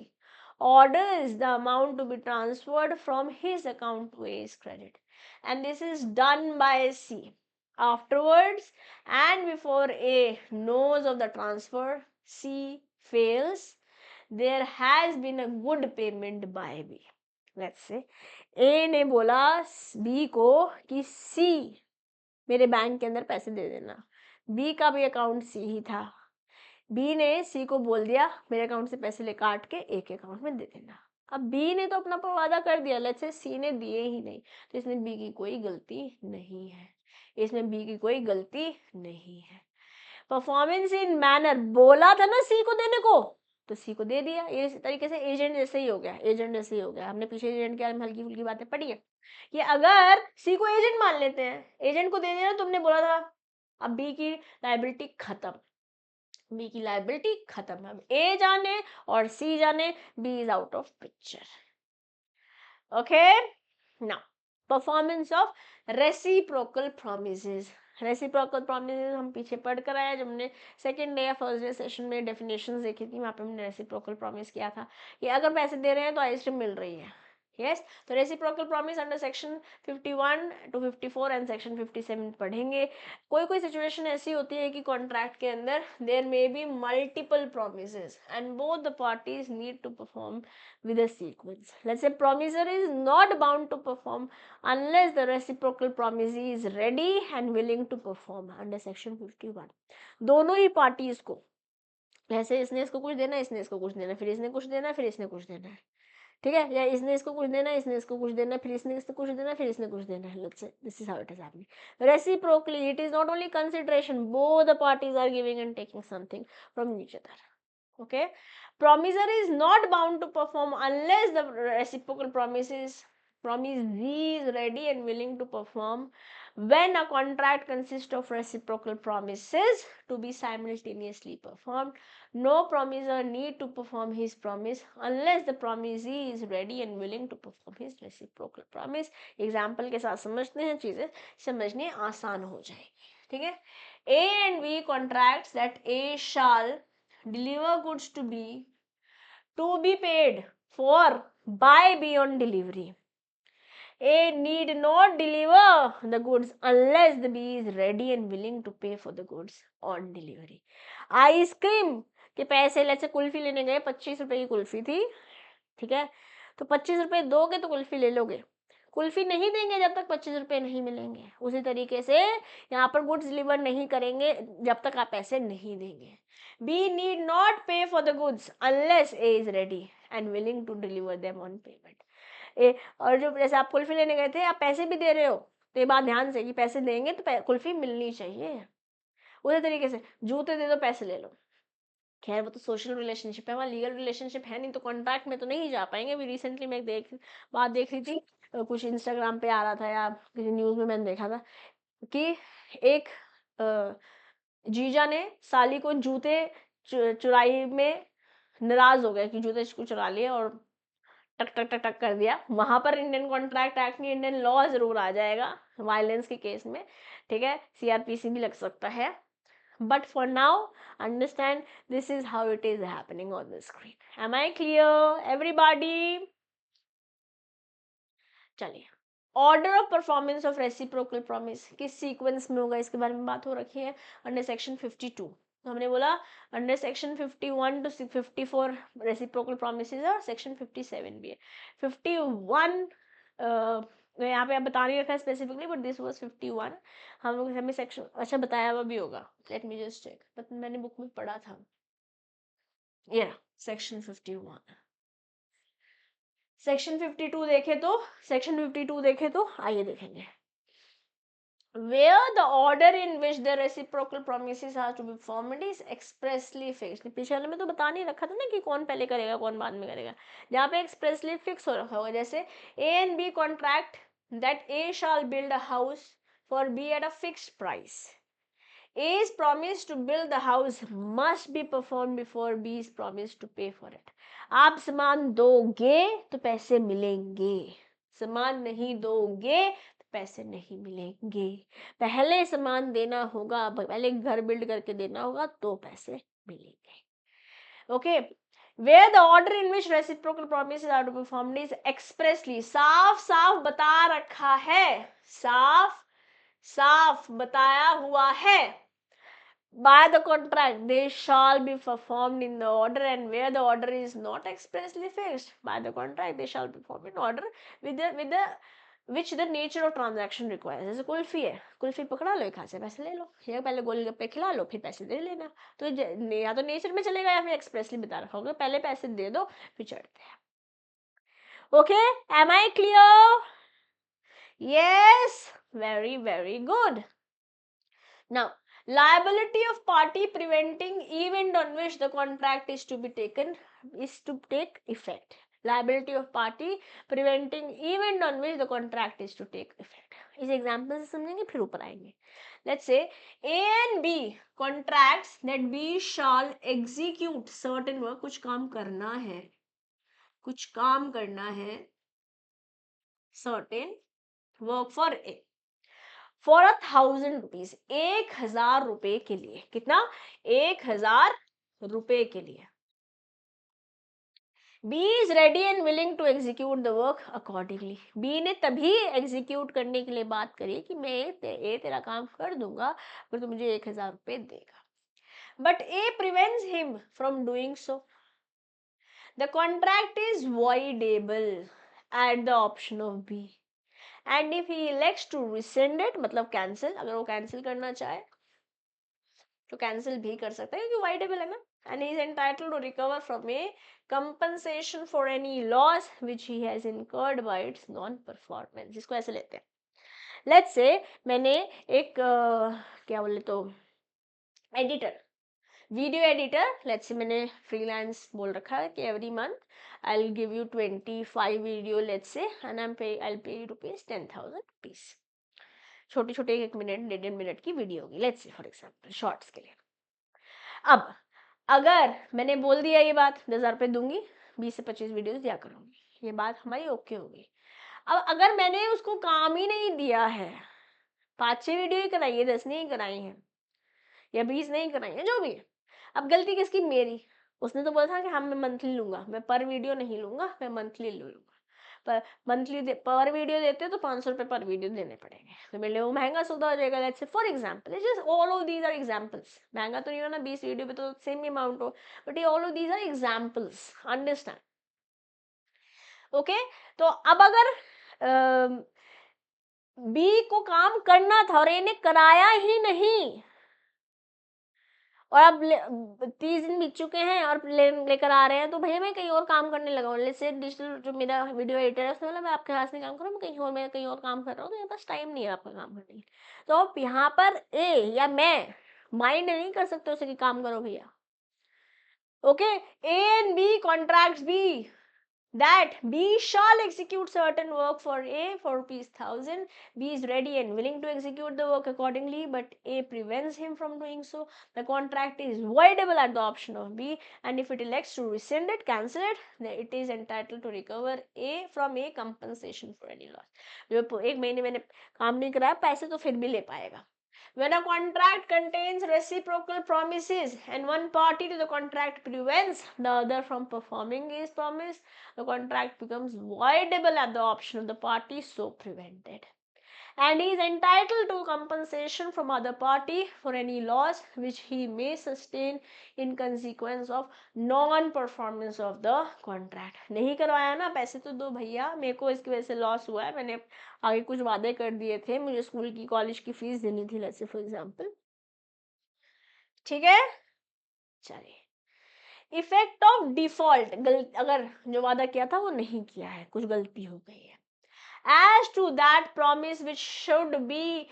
orders the amount to be transferred from his account to A's credit, and this is done by C. Afterwards, and before A knows of the transfer, C fails. There has been a good payment by B. Let's say A ने बोला B को कि C मेरे bank के अंदर पैसे दे देना. B का भी अकाउंट C ही था. B ने C को बोल दिया मेरे अकाउंट से पैसे ले काट के A के अकाउंट में दे देना. अब B ने तो अपना वादा कर दिया, लेट्स से C ने दिए ही नहीं, तो इसमें B की कोई गलती नहीं है. इसमें B की कोई गलती नहीं है. परफॉर्मेंस इन मैनर, बोला था ना C को देने को, तो C को दे दिया. इस तरीके से एजेंट जैसे ही हो गया, एजेंट जैसे ही हो गया. हमने पीछे एजेंट के बारे में हल्की फुल्की बातें पढ़ी है कि अगर C को एजेंट मान लेते हैं, एजेंट को दे दिया, तुमने बोला था, अब B की लायबिलिटी खत्म. B की लायबिलिटी खत्म. अब A जाने और C जाने, B is out of picture. Okay, now performance of reciprocal promises. Reciprocal promises हम पीछे पढ़ कर आए, जब हमने सेकेंड डे या फर्स्ट डे सेशन में डेफिनेशंस देखी थी, वहाँ पे हमने रेसिप्रोकल प्रॉमिस किया था कि अगर पैसे दे रहे हैं तो आइसक्रीम मिल रही है. यस, तो reciprocal promise under section 51 to 54 and section 57 पढ़ेंगे. कोई कोई सिचुएशन ऐसी होती है कि कॉन्ट्रैक्ट के अंदर there may be multiple promises and both the parties need to perform with a sequence. Let's say promissory is not bound to perform unless the reciprocal promisee is ready and willing to perform under section 51. दोनों ही parties को, जैसे इसने इसको कुछ देना, इसने इसको कुछ देना, फिर इसने कुछ देना, फिर इसने कुछ देना है. ठीक है, या इसने इसको कुछ देना, इसने इसको कुछ देना, फिर इसने इसको कुछ देना, फिर इसने कुछ देना है. Let's say this is how it is happening. Reciprocally, it is not only consideration, both the parties are giving and taking something from each other. Okay, promissory is not bound to perform unless the reciprocal promisee is ready and willing to perform. When a contract consists of reciprocal promises to be simultaneously performed, no promisor need to perform his promise unless the promisee is ready and willing to perform his reciprocal promise. Example के साथ समझते हैं, चीजें समझनी आसान हो जाएगी. ठीक है, A and B contracts that A shall deliver goods to be paid for by B on delivery. A need not deliver the goods unless the B is ready and willing to pay for the goods on delivery. Ice cream के पैसे, let's say kulfi लेने गए, 25 रुपए की कुल्फी थी. ठीक है, तो 25 रुपए दोगे तो कुल्फी ले लोगे, कुल्फी नहीं देंगे जब तक 25 रुपए नहीं मिलेंगे. उसी तरीके से यहाँ पर गुड्स डिलीवर नहीं करेंगे जब तक आप पैसे नहीं देंगे. B need not pay for the goods unless A is ready and willing to deliver them on payment. और जो जैसे आप कुल्फी लेने गए थे, आप पैसे भी दे रहे हो, तो ये बात ध्यान से कि पैसे देंगे तो कुल्फी मिलनी चाहिए. उसी तरीके से जूते दे दो, पैसे ले लो. खैर वो तो सोशल रिलेशनशिप है, वहाँ लीगल रिलेशनशिप है नहीं, तो कॉन्ट्रैक्ट में तो नहीं जा पाएंगे. अभी रिसेंटली मैं बात देख रही थी, कुछ इंस्टाग्राम पे आ रहा था या किसी न्यूज़ में मैंने देखा था कि एक जीजा ने साली को जूते चुराई में नाराज हो गया कि जूते इसको चुरा लिए और टक टक टक टक कर दिया. वहां पर इंडियन कॉन्ट्रैक्ट एक्ट में इंडियन लॉ जरूर आ जाएगा वायलेंस के केस में. ठीक है, CRPC भी लग सकता है. But for now, understand this is how it is happening on the screen. Am I clear, everybody? चलिए, order of performance of reciprocal promise किस सीक्वेंस में होगा, इसके बारे में बात हो रखी है अंडर सेक्शन 52. तो हमने बोला under section 51 to 54 reciprocal promises और सेक्शन 57 भी है. 51 यहाँ पे आप बता नहीं रखा है स्पेसिफिकली, बट दिस वाज 51. हम लोग हमें सेक्शन अच्छा बताया हुआ भी होगा. Let me just check, but मैंने बुक में पढ़ा था. ये सेक्शन 51. सेक्शन 52 देखे तो आइए देखेंगे. Where the order in which the reciprocal promises are to be performed is expressly fixed. पीछे वाले में तो बता नहीं रखा था ना कि कौन पहले करेगा कौन बाद में करेगा. जहाँ पे expressly fix हो रखा होगा, जैसे A and B contract that A shall build a house for B at a fixed price. A's promise to build the house must be performed before B is promised to pay for it. आप सामान दोगे तो पैसे मिलेंगे, सामान नहीं दोगे तो पैसे नहीं मिलेंगे. पहले सामान देना होगा, पहले घर बिल्ड करके देना होगा तो पैसे मिलेंगे. Okay, where the order in which reciprocal promises are to be performed is expressly, साफ साफ बता रखा है, साफ साफ बताया हुआ है, by the contract they shall be performed in the order, and where the order is not expressly fixed by the contract they shall be performed in order with the which the nature of transaction requires. जैसे कुल्फी है, कुल्फी पकड़ा लो, एक हाथ से पैसे ले लो, या पहले गोलगप्पे खिला लो फिर पैसे दे लेना, तो या तो नेचर में चलेगा या फिर एक्सप्रेसली बता रखा होगा पहले पैसे दे दो फिर चढ़ते हैं. Okay, am I clear? Yes, very very good. Now, liability of party preventing event on which the contract is to be taken is to take effect. Liability of party preventing event on which the contract is to take effect. इस example से समझेंगे फिर ऊपर आएंगे. Let's say A and B contracts that B shall execute certain work. कुछ काम करना है, कुछ काम करना है, certain work for A. For 1000 rupees, 1000 रुपए के लिए. कितना? 1000 रुपए के लिए. B is ready and willing to execute the work accordingly. B ने तभी एग्जीक्यूट करने के लिए बात करी कि मैं तेरा काम कर दूंगा पर तू मुझे 1000 रुपए देगा. But A prevents him from doing so. The contract is voidable at the option of B. And if he elects to rescind it, मतलब कैंसिल, अगर वो कैंसिल करना चाहे तो कैंसिल भी कर सकता है क्योंकि voidable है ना. And he is entitled to recover from A compensation for any loss which he has incurred by its non-performance. इसको ऐसे लेते हैं. Let's say मैंने एक क्या बोले तो editor, video editor, let's say मैंने फ्रीलांस बोल रखा है कि every month I will give you 25 video, let's say, and I पे यू रुपीज 10,000 रुपीज. छोटी छोटी 1 मिनट 1.5 मिनट की वीडियो होगी, let's say for example shorts के लिए. अब अगर मैंने बोल दिया ये बात 10,000 रुपये दूंगी, 20 से 25 वीडियोस दिया करूंगी, ये बात हमारी ओके होगी. अब अगर मैंने उसको काम ही नहीं दिया है, 5-6 वीडियो ही कराई है, 10 नहीं कराई है या 20 नहीं कराई है, जो भी है, अब गलती किसकी? मेरी. उसने तो बोला था कि हाँ मैं मंथली लूंगा, मैं पर वीडियो नहीं लूंगा, मैं मंथली लूंगा. पर मंथली पर वीडियो देते तो 500 रुपये पर वीडियो देने पड़ेंगे, तो मेरे लिए वो महंगा सौदा हो जाएगा. Let's say for example, it just all of these are examples. महंगा तो नहीं होना, 20 वीडियो पे तो सेम अमाउंट हो, बट ये all of these are examples. Understand? Okay. तो अब अगर बी को काम करना था और ए ने कराया ही नहीं, और अब 30 दिन बीत चुके हैं और लेकर आ रहे हैं, तो भैया मैं कहीं और काम करने लगा हूँ. जैसे डिजिटल जो मेरा वीडियो एडिटर है उसने बोला मैं आपके हाथ में काम कर रहा हूँ, मैं कहीं और काम कर रहा हूँ, तो मेरे पास टाइम नहीं है आपका काम करने के लिए. तो अब यहाँ पर ए या मैं माइंड नहीं कर सकते उसे कि काम करो भैया. Okay. A and B contracts B that B shall execute certain work for A for ₹1,000. B is ready and willing to execute the work accordingly, but A prevents him from doing so. The contract is voidable at the option of B, and if it elects to rescind it, cancel it, then it is entitled to recover from A compensation for any loss. जो 1 महीने मैंने काम नहीं कराया, पैसे तो फिर भी ले पाएगा. When a contract contains reciprocal promises and one party to the contract prevents the other from performing his promise, the contract becomes voidable at the option of the party so prevented. And he is entitled to compensation from other party for any loss which he may sustain in consequence of non-performance of the contract. नहीं करवाया ना, पैसे तो दो भैया, मेरे को इसकी वजह से लॉस हुआ है, मैंने आगे कुछ वादे कर दिए थे, मुझे स्कूल की कॉलेज की फीस देनी थी, लेट्स से फॉर एग्जांपल. ठीक है, चलिए. इफेक्ट ऑफ डिफॉल्ट, अगर जो वादा किया था वो नहीं किया है, कुछ गलती हो गई है. As to that promise which should be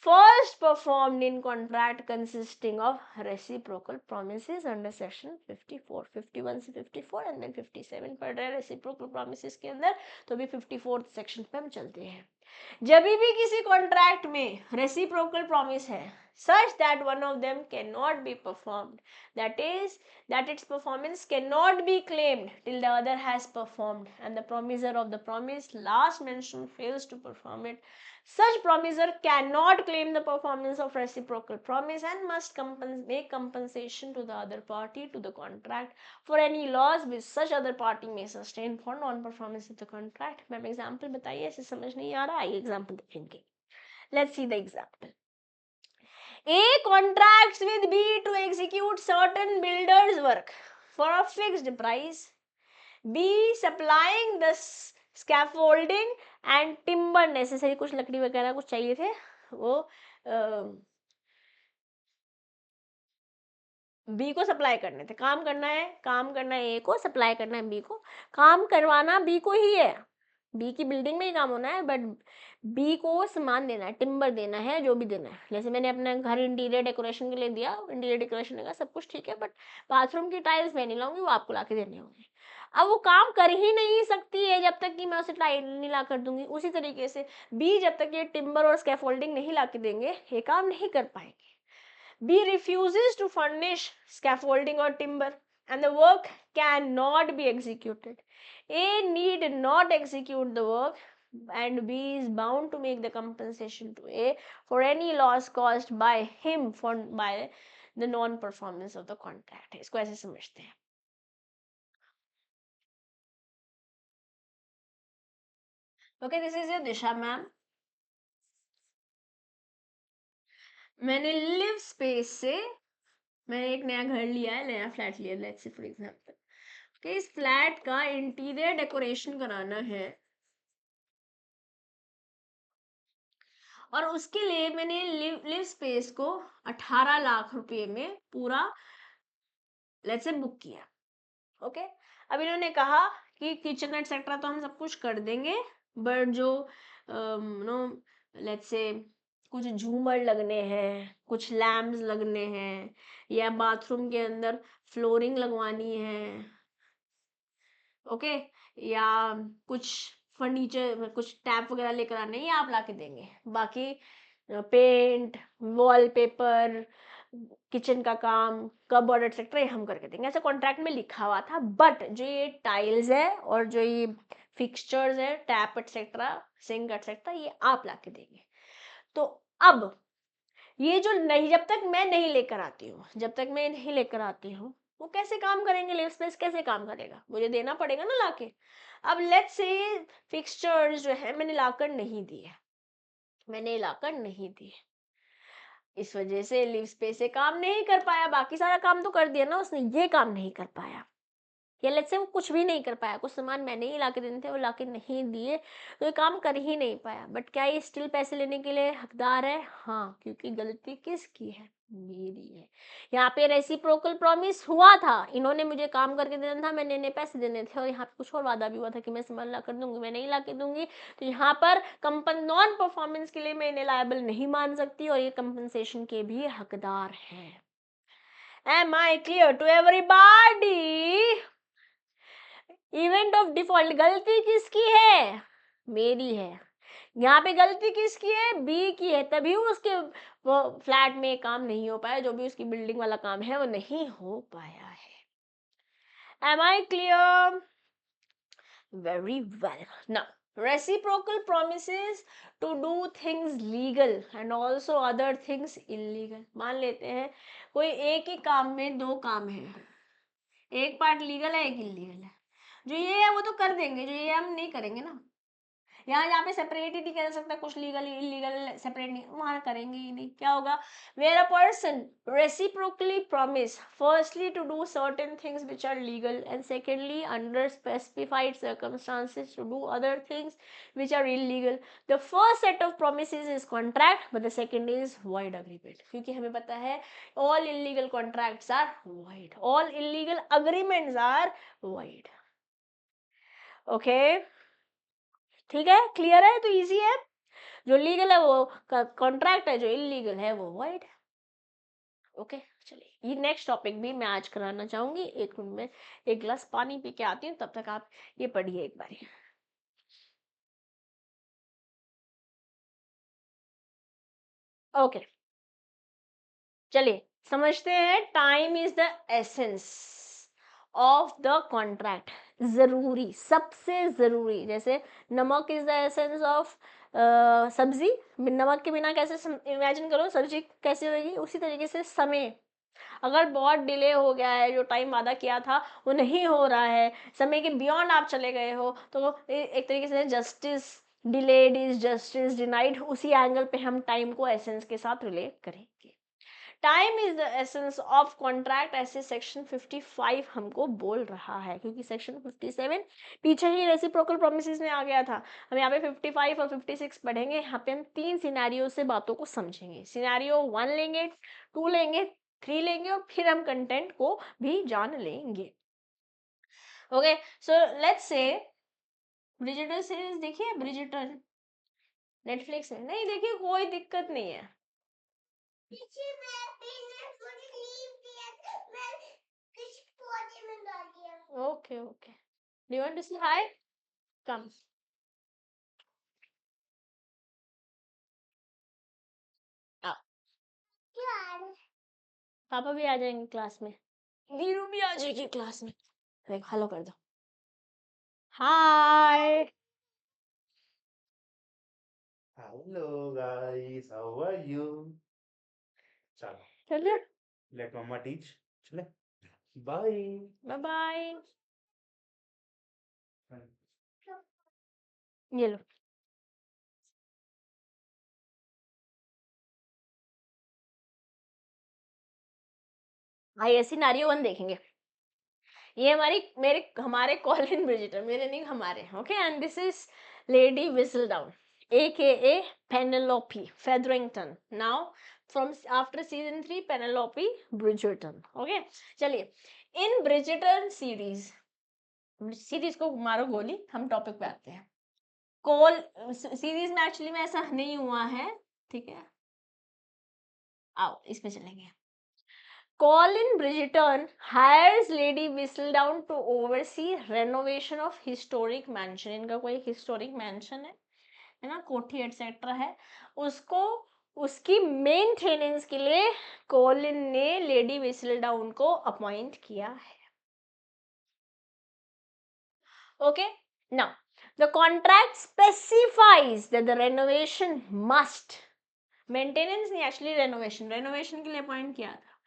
first performed in contract consisting of reciprocal promises under section 54, 51 से 54 and then 57 पढ़ रहे हैं reciprocal promises के अंदर, तो भी 54th सेक्शन पे हम चलते हैं. जब भी किसी कॉन्ट्रैक्ट में रेसिप्रोकल प्रॉमिस है, such that one of them cannot be performed. That is, that its performance cannot be claimed till the other has performed, and the promiser of the promise last mentioned fails to perform it. Such promiser cannot claim the performance of reciprocal promise and must make compensation to the other party to the contract for any loss which such other party may sustain for non-performance of the contract. Ma'am example बताइए, ऐसे समझ नहीं आ रहा, आइए example देखेंगे. Let's see the example. A contracts with B to execute certain builder's work for a fixed price. B supplying the scaffolding and timber necessary, कुछ लकड़ी वगैरह कुछ चाहिए थे, वो बी को सप्लाई करने थे. काम करना है ए को, सप्लाई करना है बी को. काम करवाना बी को ही है, बी की बिल्डिंग में ही काम होना है, बट बी को सामान देना है, टिम्बर देना है, जो भी देना है. जैसे मैंने अपने घर इंटीरियर डेकोरेशन के लिए दिया, इंटीरियर डेकोरेशन का सब कुछ ठीक है, बट बाथरूम की टाइल्स मैं नहीं लाऊंगी, वो आपको ला के देने होंगे. अब वो काम कर ही नहीं सकती है जब तक कि मैं उसे टाइल नहीं ला कर दूंगी. उसी तरीके से बी जब तक ये टिम्बर और स्कैफोल्डिंग नहीं ला के देंगे, ये काम नहीं कर पाएंगे. B refuses to furnish scaffolding or timber and the work cannot be executed. A need not execute the work and B is bound to make the compensation to A for any loss caused by him by the non-performance of the contract. इसको ऐसे समझते हैं. Okay, this is your Disha ma'am. मैंने live space से मैंने एक नया घर लिया है, नया फ्लैट लिया है, लेट्स से फॉर एग्जांपल कि इस फ्लैट का इंटीरियर डेकोरेशन कराना है और उसके लिए मैंने लिव स्पेस को 18 लाख रुपए में पूरा लेट्स से बुक किया. ओके, अब इन्होंने कहा कि किचन एटसेट्रा तो हम सब कुछ कर देंगे, बट जो नो लेट्स से कुछ झूमर लगने हैं, कुछ लैम्प्स लगने हैं, या बाथरूम के अंदर फ्लोरिंग लगवानी है, ओके, या कुछ फर्नीचर, कुछ टैप वगैरह लेकर आने हैं, ये आप ला के देंगे. बाकी पेंट, वॉलपेपर, किचन का काम, कबर्ड एक्सेट्रा ये हम करके देंगे. ऐसा कॉन्ट्रैक्ट में लिखा हुआ था. बट जो ये टाइल्स है और जो ये फिक्सचर्स है, टैप एक्सेट्रा, सिंक एक्सेट्रा, ये आप ला के देंगे. तो अब ये जो नहीं, जब तक मैं नहीं लेकर आती हूँ, वो कैसे काम करेंगे? लिव स्पेस कैसे काम करेगा? मुझे देना पड़ेगा ना लाके. अब लेट्स से फिक्सचर्स जो है मैंने लाकर नहीं दिए, इस वजह से लिव स्पेस से काम नहीं कर पाया. बाकी सारा काम तो कर दिया ना उसने, ये काम नहीं कर पाया. या लेट्स से वो कुछ भी नहीं कर पाया, कुछ सामान मैंने ही लाके देने थे, वो लाके नहीं दिए, तो ये काम कर ही नहीं पाया. बट क्या ये स्टिल पैसे लेने के लिए हकदार है? हाँ, क्योंकि गलती किसकी है? मेरी है. यहाँ पे रेसिप्रोकल प्रॉमिस हुआ था, इन्होंने मुझे काम करके देना था, मैंने इन्हें पैसे देने थे, और यहाँ पे कुछ और वादा भी हुआ था कि मैं सामान ला कर दूंगी, मैं नहीं ला के दूंगी. तो यहाँ पर नॉन परफॉर्मेंस के लिए मैं इन्हें लायबल नहीं मान सकती, और ये कंपनसेशन के भी हकदार हैं. Am I clear to everybody? Event of default गलती किसकी है? मेरी है. यहाँ पे गलती किसकी है? बी की है, तभी उसके वो फ्लैट में काम नहीं हो पाया, जो भी उसकी बिल्डिंग वाला काम है वो नहीं हो पाया है. Am I clear? Very well. Now, reciprocal promises to do things legal and also other things illegal. मान लेते हैं कोई एक ही काम में दो काम है, एक पार्ट लीगल है, एक इलीगल है. जो ये है वो तो कर देंगे, जो ये हम नहीं करेंगे ना. यहाँ पे सेपरेट ही नहीं कर सकता, कुछ लीगल इलीगल सेपरेट नहीं, वहां करेंगे ही नहीं. क्या होगा? Where a person reciprocally promise firstly to do certain things which are legal and secondly under specified circumstances to do other things which are illegal, the first set of promises is contract but the second is void agreement. क्योंकि हमें पता है all illegal contracts are void, all illegal agreements are void. Okay, ठीक है, clear है? तो easy है. जो लीगल है वो कॉन्ट्रैक्ट है, जो इलीगल है वो वॉइड है. ओके, चलिए ये नेक्स्ट टॉपिक भी मैं आज कराना चाहूंगी. एक मिनट में एक गिलास पानी पी के आती हूँ, तब तक आप ये पढ़िए एक बार. ओके, चलिए समझते हैं, time is the essence of the contract. जरूरी, सबसे जरूरी, जैसे नमक इज द एसेंस ऑफ सब्जी, नमक के बिना कैसे, इमेजिन करो सब्जी कैसे होगी, उसी तरीके से समय, अगर बहुत डिले हो गया है, जो टाइम वादा किया था वो नहीं हो रहा है, समय के बियॉन्ड आप चले गए हो, तो एक तरीके से justice delayed is justice denied, उसी एंगल पे हम टाइम को एसेंस के साथ रिलेट करेंगे। Time is the essence of contract, ऐसे सेक्शन 55 हमको बोल रहा है, क्योंकि सेक्शन 57 पीछे ही रेसिप्रोकल प्रोमिसेस में आ गया था। हम यहाँ पे 55 और 56 पढ़ेंगे, यहाँ पे हम 3 सिनेरियो से बातों को समझेंगे। सिनेरियो 1 लेंगे, 2 लेंगे, 3 लेंगे, और फिर हम कंटेंट को भी जान लेंगे। Okay, so let's say ब्रिजिटन series देखिए, ब्रिजिटन नेटफ्लिक्स में, नहीं देखिए कोई दिक्कत नहीं है। Okay, okay. Do you want to say hi? Come. आओ, पापा भी आ जाएंगे क्लास में, नीरू भी आ जाएगी क्लास में। देख, हेलो कर दो, हाय। Hello guys, how are you? चलो, चलिए, let mama teach. चले, bye. Bye bye. ये लो, आइए सिनेरियो 1 देखेंगे। ये हमारे कॉलिन ब्रिजिटर, मेरे नहीं हमारे, okay, and this is Lady Whistledown AKA Penelope Featherington, now from after season 3 Penelope Bridgerton, okay। चलिए, इन ब्रिजिटन सीरीज को मारो गोली, हम टॉपिक पे आते हैं। कॉल सीरीज में एक्चुअली में ऐसा नहीं हुआ है, ठीक है, आओ इस पे चलेंगे। Colin Bridgerton hires Lady Whistledown to oversee renovation of historic mansion। इनका कोई historic mansion है ना, कोठी एटसेट्रा है, उसको उसकी मेंटेनेंस के लिए कॉलिन ने लेडी विसलडाउन को अपॉइंट किया है। Okay, now the contract specifies that the renovation must, maintenance नहीं एक्चुअली रेनोवेशन के लिए अपॉइंट किया था।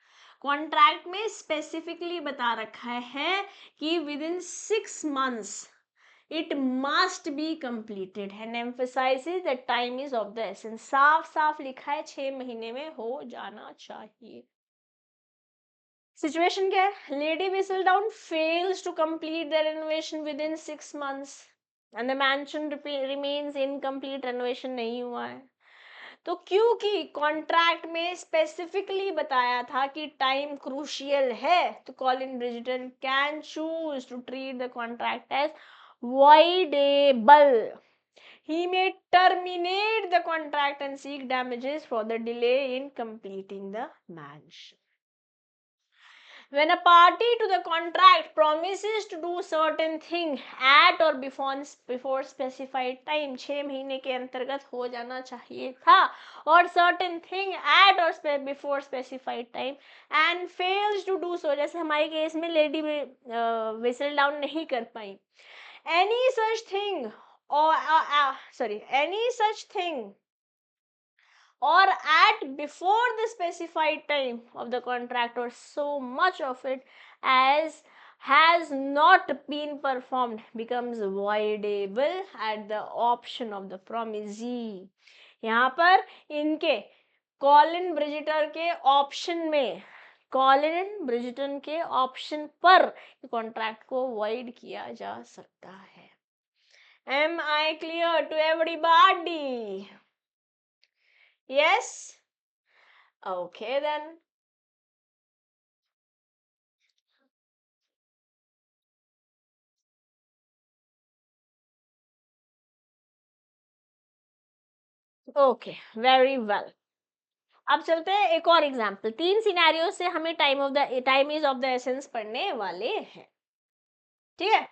कॉन्ट्रैक्ट में स्पेसिफिकली बता रखा है कि with in 6 months it must be completed and emphasises that time is of the essence. साफ साफ लिखा है 6 महीने में हो जाना चाहिए। सिचुएशन क्या है, Lady Whistledown fails to complete the renovation within 6 months and the mansion remains incomplete, renovation नहीं हुआ है। तो क्योंकि कॉन्ट्रैक्ट में स्पेसिफिकली बताया था कि टाइम क्रूशियल है, तो Colin Bridgerton can choose to treat the contract as voidable. He may terminate the contract and seek damages for the delay in completing the mansion. When a party to the contract promises to do certain thing at or before specified time, 6 महीने के अंतर्गत हो जाना चाहिए था, और certain thing at or before specified time and fails to do so, जैसे हमारे केस में लेडी विसल डाउन नहीं कर पाई, any such thing or any such thing or at before the specified time of the contract or so much of it as has not been performed becomes voidable at the option of the promisee। यहाँ पर इनके Colin ब्रिजिटर के option में, Colin ब्रिजिटन के option पर contract को void किया जा सकता है। Am I clear to everybody? Yes? Okay then. Okay, very well. अब चलते हैं एक और एग्जाम्पल। 3 सिनेरियो से हमें time is of the essence पढ़ने वाले हैं, ठीक है।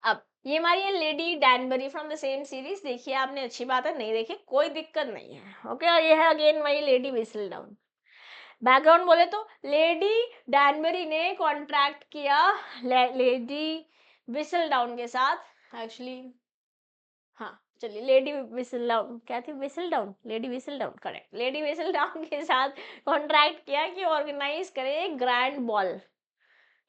अब ये हमारी है Lady Danbury from the same series, देखिए आपने, अच्छी बात है, नहीं देखी कोई दिक्कत नहीं है, ओके। और ये है अगेन वही लेडी विसलडाउन। बैकग्राउंड बोले तो लेडी डैनबरी ने कॉन्ट्रैक्ट किया लेडी विसल डाउन के साथ, एक्चुअली हाँ चलिए, लेडी विसल डाउन क्या थी, whistle down, lady whistle down, correct, lady whistle down के साथ कॉन्ट्रैक्ट किया कि ऑर्गेनाइज करे ग्रैंड बॉल,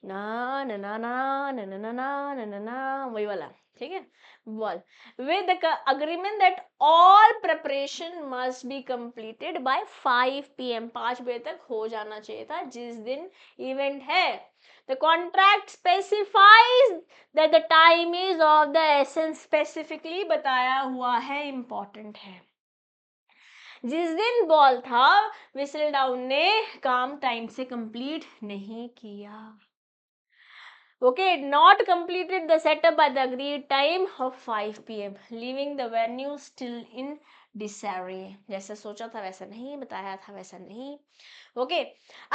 ना ना ना ना ना ना ना ना ना ना ना, वही वाला, ठीक है, ball, with the agreement that all preparation must be completed by 5 PM, 5 बजे तक हो जाना चाहिए था जिस दिन इवेंट है। The contract specifies that the time is of the essence, specifically बताया हुआ है, इंपॉर्टेंट है। जिस दिन बॉल था विसल डाउन ने काम टाइम से कंप्लीट नहीं किया। Okay, not completed the setup by the agreed time of 5 PM, leaving the venue still in disarray. जैसे सोचा था वैसा नहीं, बताया था वैसा नहीं। Okay,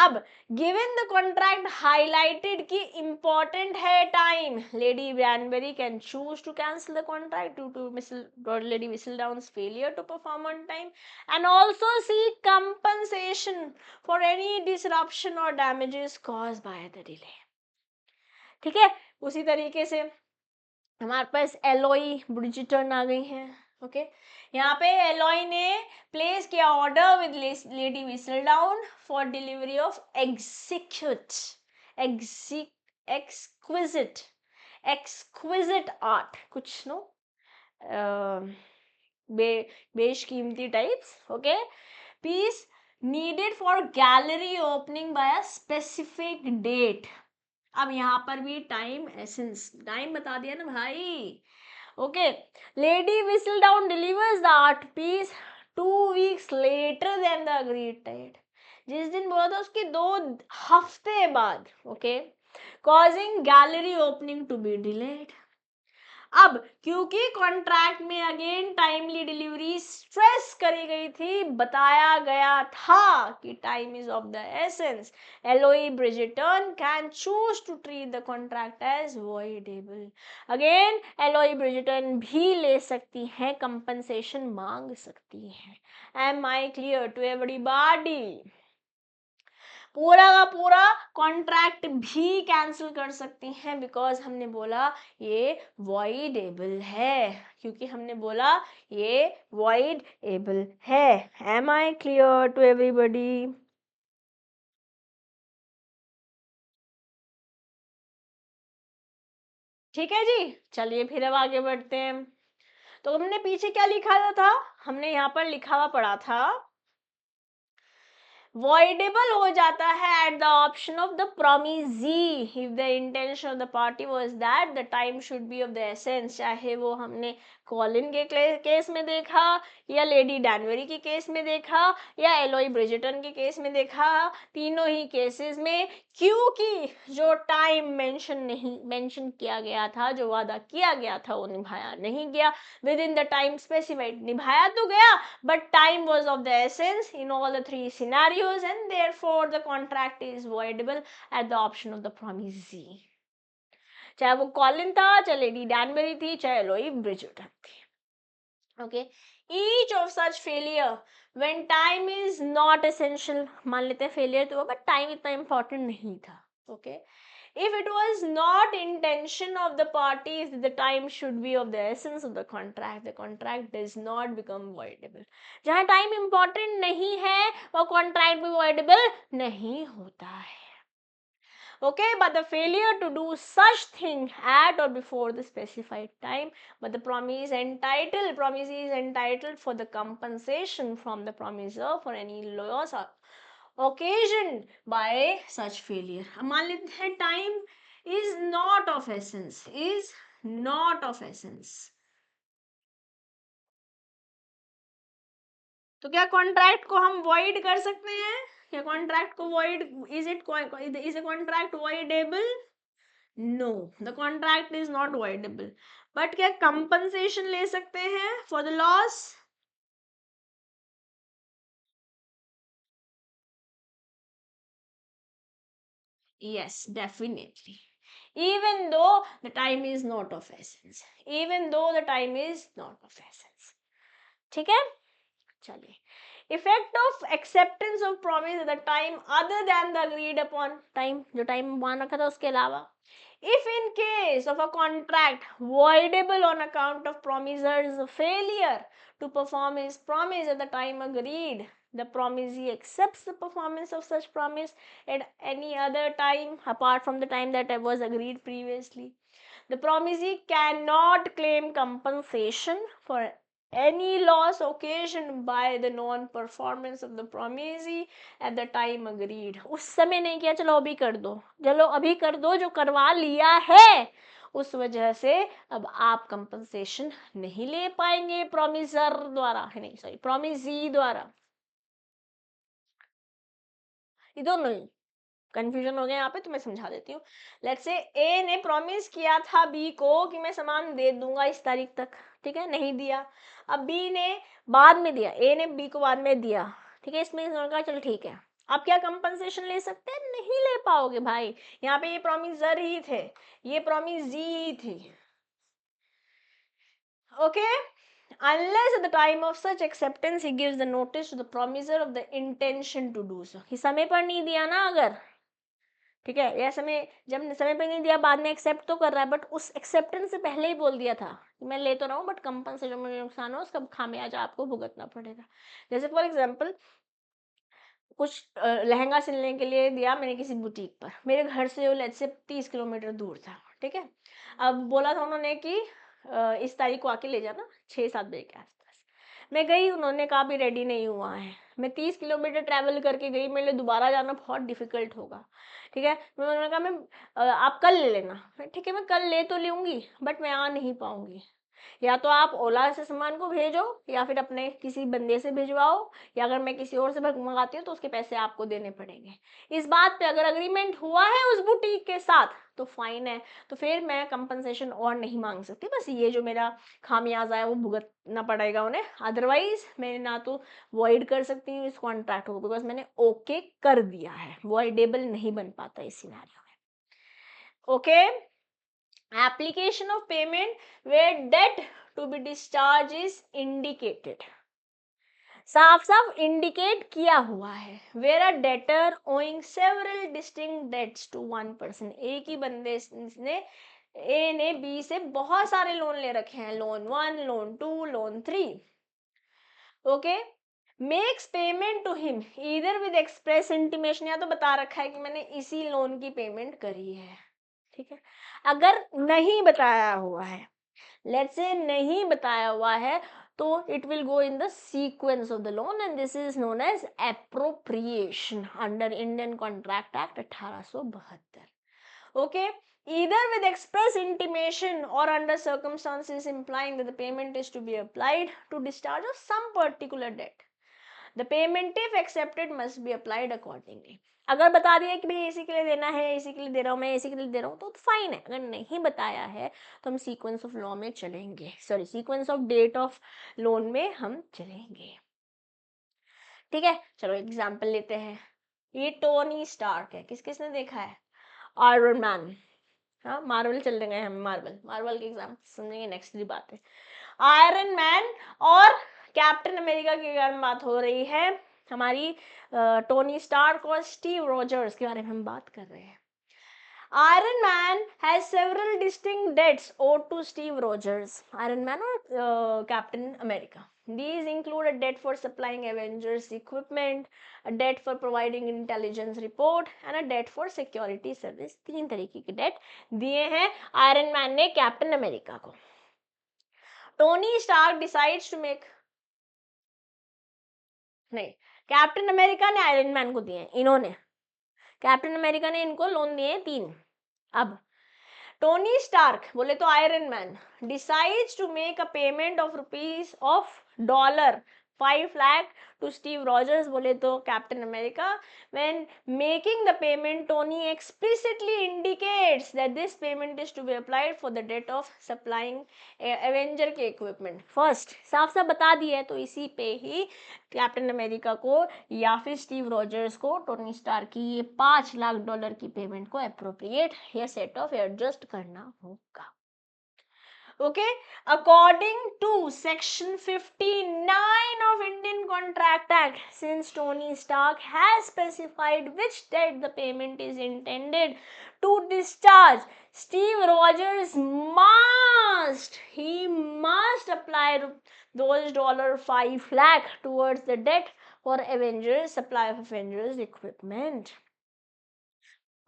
अब given the contract highlighted कि important है time, Lady Branbury can choose to cancel the contract due to Lady Whistledown's failure to perform on time and also seek compensation for any disruption or damages caused by the delay. ठीक है, उसी तरीके से हमारे पास alloy ब्रिजिटन आ गई हैं। Okay, यहाँ पे एलोई ने प्लेस किया order with Lady Whistledown for delivery of exquisite art, कुछ नो बेशकीमती types, okay, piece needed for gallery opening by a specific date. अब यहाँ पर भी टाइम एसेंस, टाइम बता दिया ना भाई। Okay, Lady Whistledown delivers the art piece 2 weeks later than the agreed date, जिस दिन बोला था उसके 2 हफ्ते बाद। Okay, causing gallery opening to be delayed. अब क्योंकि कॉन्ट्रैक्ट में अगेन टाइमली डिलीवरी स्ट्रेस करी गई थी, बताया गया था कि time is of the essence, Eloise Bridgerton can choose to treat the contract as voidable. Again Eloise Bridgerton भी ले सकती हैं, कंपनसेशन मांग सकती हैं। Am I clear to everybody? पूरा का पूरा कॉन्ट्रैक्ट भी कैंसिल कर सकती हैं, बिकॉज हमने बोला ये वॉइडेबल है, क्योंकि हमने बोला ये वॉइडेबल है। Am I clear to everybody? ठीक है जी, चलिए फिर अब आगे बढ़ते हैं। तो हमने पीछे क्या लिखा था, हमने यहाँ पर लिखा हुआ पढ़ा था, voidable हो जाता है at the option of the promisee if the intention of the party was that the time should be of the essence। चाहे वो हमने कॉलिन के केस में देखा, या लेडी डैनबरी के केस में देखा, या एलोई ब्रिजिटन के केस में देखा, तीनों ही केसेस में क्योंकि जो टाइम मेंशन किया गया था, जो वादा किया गया था, वो निभाया नहीं गया। With in the time specified, निभाया तो गया but time was of the essence in all the 3 scenarios and therefore the contract is voidable at the option of the promisee। चाहे वो कॉलिन था, चाहे लेडी डैनबरी थी, चाहे एलोई ब्रिजिटन थी। okay, each of such failure when time is not essential, मान लेते हैं फेलियर तो, बट टाइम इतना इंपॉर्टेंट नहीं था। okay, if it was not intention of the parties the time should be of the essence of the contract does not become voidable। जहाँ time important नहीं है वो कॉन्ट्रैक्ट भी voidable नहीं होता है। okay, but the failure to do such thing at or before the specified time, but the promisee is entitled for the compensation from the promisor for any loss occasioned by such failure। अब मान लेते हैं time is not of essence, तो क्या contract को हम void कर सकते हैं? क्या कॉन्ट्रैक्ट को void, is a contract voidable? No, the contract is not voidable, but क्या compensation ले सकते हैं for the loss? Yes, definitely, even though the time is not of essence, ठीक है, चलिए, effect of acceptance of promise at the time other than the agreed upon time, जो time मान रखा था उसके अलावा. If in case of a contract voidable on account of promisor's failure to perform his promise at the time agreed, the promisee accepts the performance of such promise at any other time apart from the time that was agreed previously. The promisee cannot claim compensation for any loss occasioned by the non-performance of the promisee at the time agreed. उस समय नहीं किया, चलो अभी कर दो, चलो अभी कर दो, जो करवा लिया है उस वजह से अब आप कंपनसेशन नहीं ले पाएंगे प्रॉमिसर द्वारा, है नहीं सॉरी प्रॉमिसी द्वारा. ये दोनों ही कंफ्यूजन हो गया यहाँ पे, तो मैं समझा देती हूँ. लेट्स से ए ने प्रॉमिस किया था बी को कि मैं सामान दे दूंगा इस तारीख तक, ठीक है, नहीं दिया. अब बी ने बाद में दिया, ए ने बी को बाद में दिया, ठीक है, इसमें इसने कहा चल ठीक है. आप क्या कंपनसेशन ले सकते हैं? नहीं ले पाओगे भाई. यहाँ पे ये प्रॉमिसर ही थे, ये प्रॉमिसी ही थी. Okay. Unless at the time of such acceptance he gives the notice to the promiser of the intention to do so. कि समय पर नहीं दिया ना अगर, ठीक है, या समय जब समय पे नहीं दिया बाद में एक्सेप्ट तो कर रहा है, बट उस एक्सेप्टेंस से पहले ही बोल दिया था कि मैं ले तो रहा हूँ बट कंपनसेशन मुझे नुकसान हो उसका खामियाजा आपको भुगतना पड़ेगा. जैसे फॉर एग्जांपल कुछ लहंगा सिलने के लिए दिया मैंने किसी बुटीक पर, मेरे घर से लेट्स से 30 किलोमीटर दूर था, ठीक है. अब बोला था उन्होंने कि इस तारीख को आके ले जाना 6-7 बजे के आसपास. मैं गई, उन्होंने कहा भी रेडी नहीं हुआ है. मैं 30 किलोमीटर ट्रैवल करके गई, मेरे लिए दोबारा जाना बहुत डिफिकल्ट होगा, ठीक है. उन्होंने कहा मैं आप कल ले लेना. ठीक है, मैं कल ले तो लूँगी बट मैं आ नहीं पाऊँगी. या तो आप ओला से सामान को भेजो या फिर अपने किसी बंदे से भिजवाओ, या अगर मैं किसी और से मंगाती हूँ तो उसके पैसे आपको देने पड़ेंगे. इस बात पे अगर अग्रीमेंट हुआ है उस बुटीक के साथ तो फाइन है, तो फिर मैं कंपनसेशन और नहीं मांग सकती. बस ये जो मेरा खामियाजा है वो भुगतना पड़ेगा उन्हें. अदरवाइज मैं ना तो वॉइड कर सकती हूँ इस कॉन्ट्रैक्ट को, बिकॉज मैंने ओके कर दिया है, वॉइडेबल नहीं बन पाता इस सिनेरियो में. Okay. Application of payment where debt to be discharged is indicated. साफ साफ इंडिकेट किया हुआ है. Where a debtor owing several distinct debts to one person. एक ही बंदे ने, ए ने बी से बहुत सारे लोन ले रखे हैं, loan 1, loan 2, loan 3. Okay. Makes payment to him either with express intimation, या तो बता रखा है कि मैंने इसी लोन की पेमेंट करी है, ठीक है. अगर नहीं बताया हुआ है, लेट्स से नहीं बताया हुआ है, तो it will go in the sequence of the loan and this is known as appropriation under Indian contract act 1872. ओके. either with express intimation or under circumstances implying that the payment is to be applied to discharge of some particular debt, the payment if accepted must be applied accordingly. अगर बता दिया कि भाई इसी के लिए देना है, इसी के लिए दे रहा हूँ मैं, इसी के लिए दे रहा हूँ, तो फाइन है. अगर नहीं बताया है तो हम सीक्वेंस ऑफ लॉ में चलेंगे, sorry sequence of debt of loan में हम चलेंगे, ठीक है. चलो एग्जाम्पल लेते हैं. ये टोनी स्टार्क है, किस किसने देखा है? Iron man. हाँ, मार्वल चल रहे हैं हम, मार्वल के एग्जाम समझेंगे नेक्स्ट की बात है. आयरन मैन और कैप्टन अमेरिका के बारे में बात हो रही है. हमारी टोनी स्टार्क और स्टीव रॉजर्स के बारे में हम बात कर रहे हैं. Iron Man has several distinct debts owed to Steve Rogers. Iron Man or Captain America. These include a debt for supplying Avengers equipment, a debt for providing intelligence report, and a debt for security service. 3 तरीके के debt दिए हैं Iron Man ने Captain America को. Tony Stark decides to make, नहीं, Captain America ने Iron Man को दिए हैं, इन्होंने कैप्टन अमेरिका ने इनको लोन दिए 3. अब टोनी स्टार्क बोले तो Iron Man decides to make a payment of rupees of $5 lakh to Steve Rogers बोले तो Captain America. When making the payment, Tony explicitly indicates that this payment is to be applied for the debt of supplying Avenger के equipment. First साफ साफ बता दिया है, तो इसी पे ही कैप्टन अमेरिका को या फिर स्टीव रॉजर्स को टोनी स्टार की ये $5 लाख की पेमेंट को अप्रोप्रिएट या सेट ऑफ एडजस्ट करना होगा. Okay, according to section 59 of Indian Contract Act, since Tony Stark has specified which date the payment is intended to discharge, Steve Rogers must apply those $5 lakh towards the debt for Avengers supply of Avengers equipment.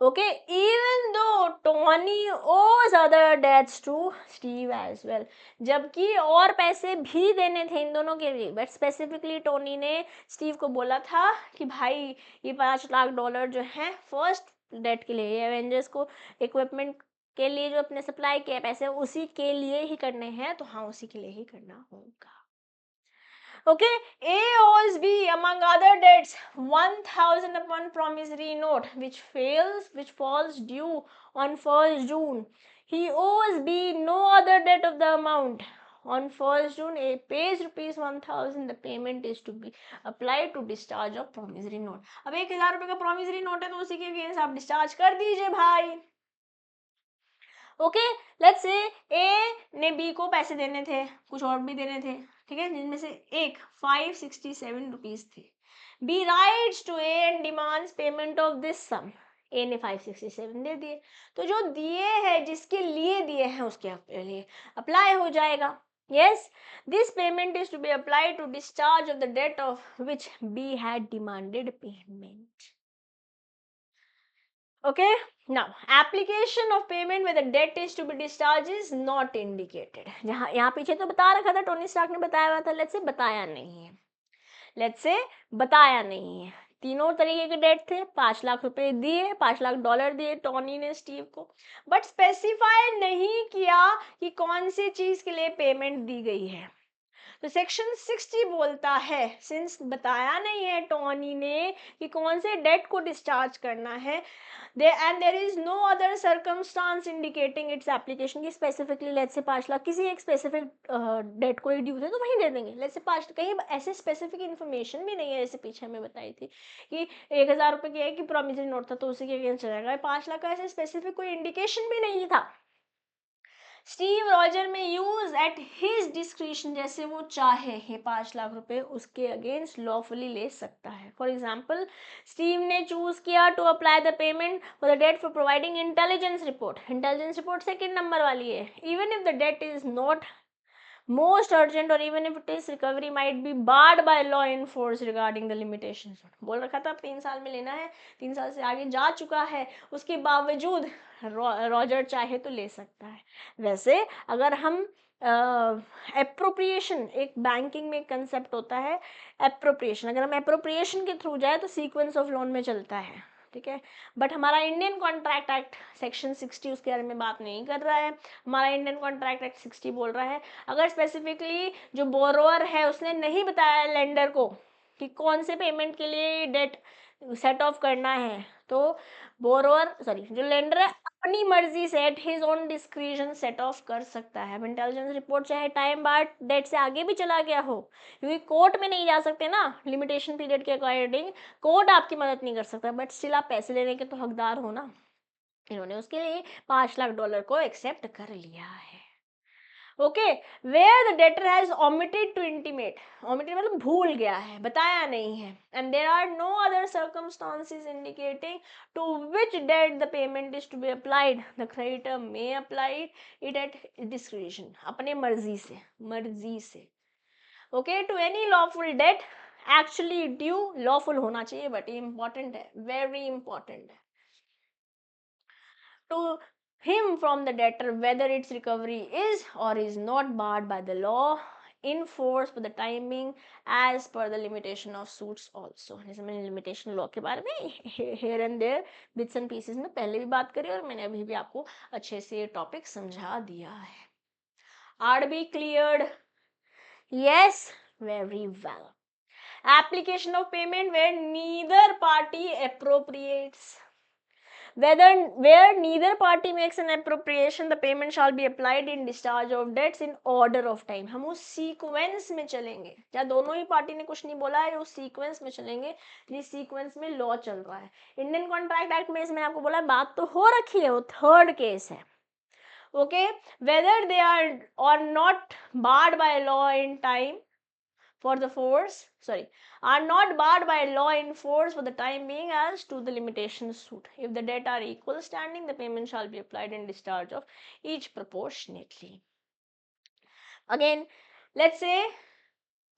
Okay, even though Tony owes other debts to Steve as well, जबकि और पैसे भी देने थे इन दोनों के लिए, but specifically Tony ने स्टीव को बोला था कि भाई ये $5 लाख जो है फर्स्ट डेट के लिए, एवेंजर्स को इक्विपमेंट के लिए जो अपने सप्लाई किए पैसे उसी के लिए ही करने हैं, तो हाँ उसी के लिए ही करना होगा. Okay, A owes B among other debts 1,000 upon promissory note which falls due on 1st June. He owes B no other debt of the amount. On 1st June, A pays rupees 1,000. The payment is to be applied to discharge of promissory note. अब 1,000 रुपए का promissory note है तो उसी के against आप discharge कर दीजिए भाई. ओके, लेट्स से ए ने बी को पैसे देने थे, कुछ और भी देने थे, ठीक है, जिनमें से एक 567 रुपीज थे. B writes to A and demands payment of this sum. A ने 567 दे दिए, तो जो दिए हैं जिसके लिए दिए हैं उसके लिए अप्लाई हो जाएगा. Yes, this payment is to be applied to discharge of the debt of which B had demanded payment. Okay, now application of payment where the debt is to be discharged is not indicated. यहाँ पीछे तो बता रखा था, Tony Stark ने बताया हुआ था, लेट्स से बताया नहीं है. तीनों तरीके के डेट थे, $5 लाख दिए, $5 लाख दिए टोनी ने स्टीव को, बट स्पेसिफाई नहीं किया कि कौन सी चीज के लिए पेमेंट दी गई है. तो सेक्शन 60 बोलता है, सिंस बताया नहीं है टोनी ने कि कौन से डेट को डिस्चार्ज करना है, and there is no other circumstance indicating its application कि स्पेसिफिकली लेट्स से 5 लाख किसी एक स्पेसिफिक डेट को ही ड्यू थे तो वहीं दे देंगे. लेट्स से 5, कहीं ऐसे स्पेसिफिक इन्फॉर्मेशन भी नहीं है, जैसे पीछे हमें बताई थी कि 1,000 रुपये की है कि प्रॉमिसरी नोट था तो उसी के अगेंस्ट चलेगा. 5 लाख का ऐसे स्पेसिफिक कोई इंडिकेशन भी नहीं था. स्टीव रॉजर में यूज एट हिज डिस्क्रिशन, जैसे वो चाहे ये 5 लाख रुपए उसके अगेंस्ट लॉफुली ले सकता है. फॉर एग्जाम्पल, स्टीव ने चूज किया to apply the payment for the debt for providing intelligence report. Intelligence report second number वाली है. Even if the debt is not most urgent or even if it is, recovery might be barred by law enforced regarding the limitations. बोल रखा था 3 साल में लेना है, 3 साल से आगे जा चुका है, उसके बावजूद रॉजर चाहे तो ले सकता है. वैसे अगर हम एप्रोप्रिएशन, एक बैंकिंग में एक कंसेप्ट होता है एप्रोप्रिएशन, अगर हम एप्रोप्रिएशन के थ्रू जाए तो सीक्वेंस ऑफ लोन में चलता है, ठीक है, बट हमारा इंडियन कॉन्ट्रैक्ट एक्ट सेक्शन 60 उसके बारे में बात नहीं कर रहा है. हमारा इंडियन कॉन्ट्रैक्ट एक्ट 60 बोल रहा है अगर स्पेसिफिकली जो बोरोअर है उसने नहीं बताया लेंडर को कि कौन से पेमेंट के लिए डेट सेट ऑफ करना है, तो जो लेंडर है अपनी मर्जी से at his own discretion set of कर सकता है. इंटेलिजेंस रिपोर्ट चाहे टाइम बाद डेट से आगे भी चला गया हो, क्योंकि कोर्ट में नहीं जा सकते ना लिमिटेशन पीरियड के अकॉर्डिंग, कोर्ट आपकी मदद नहीं कर सकता, बट स्टिल आप पैसे लेने के तो हकदार हो ना. इन्होंने उसके लिए $5 लाख को एक्सेप्ट कर लिया है. Okay, where the debtor has omitted to intimate, omitted मतलब भूल गया है, बताया नहीं है, and there are no other circumstances indicating to which debt the payment is to be applied, the creditor may apply it at discretion, अपने मर्जी से. Okay, to any lawful debt, actually due lawful होना चाहिए, but ये important है, very important है. To him from the debtor whether its recovery is or is not barred by the law in force for the timing as per the limitation of suits also. जैसे मैंने limitation law के बारे में here and there bits and pieces में पहले भी बात करी और मैंने अभी भी आपको अच्छे से ये टॉपिक समझा दिया है. Are we cleared? Yes, very well. Application of payment where neither party appropriates. Where neither party makes an appropriation, the payment shall be applied in discharge of debts in order of time. हम उस sequence में चलेंगे, जहाँ दोनों ही party ने कुछ नहीं बोला है, उस सीक्वेंस में चलेंगे जिस सीक्वेंस में लॉ चल रहा है. इंडियन कॉन्ट्रैक्ट एक्ट में मैंने आपको बोला बात तो हो रखी है, वो थर्ड केस है. Okay, whether they are not barred by law in time for the force, are not barred by law in force for the time being as to the limitations suit. If the debt are equal standing, the payment shall be applied in discharge of each proportionately. Again, let's say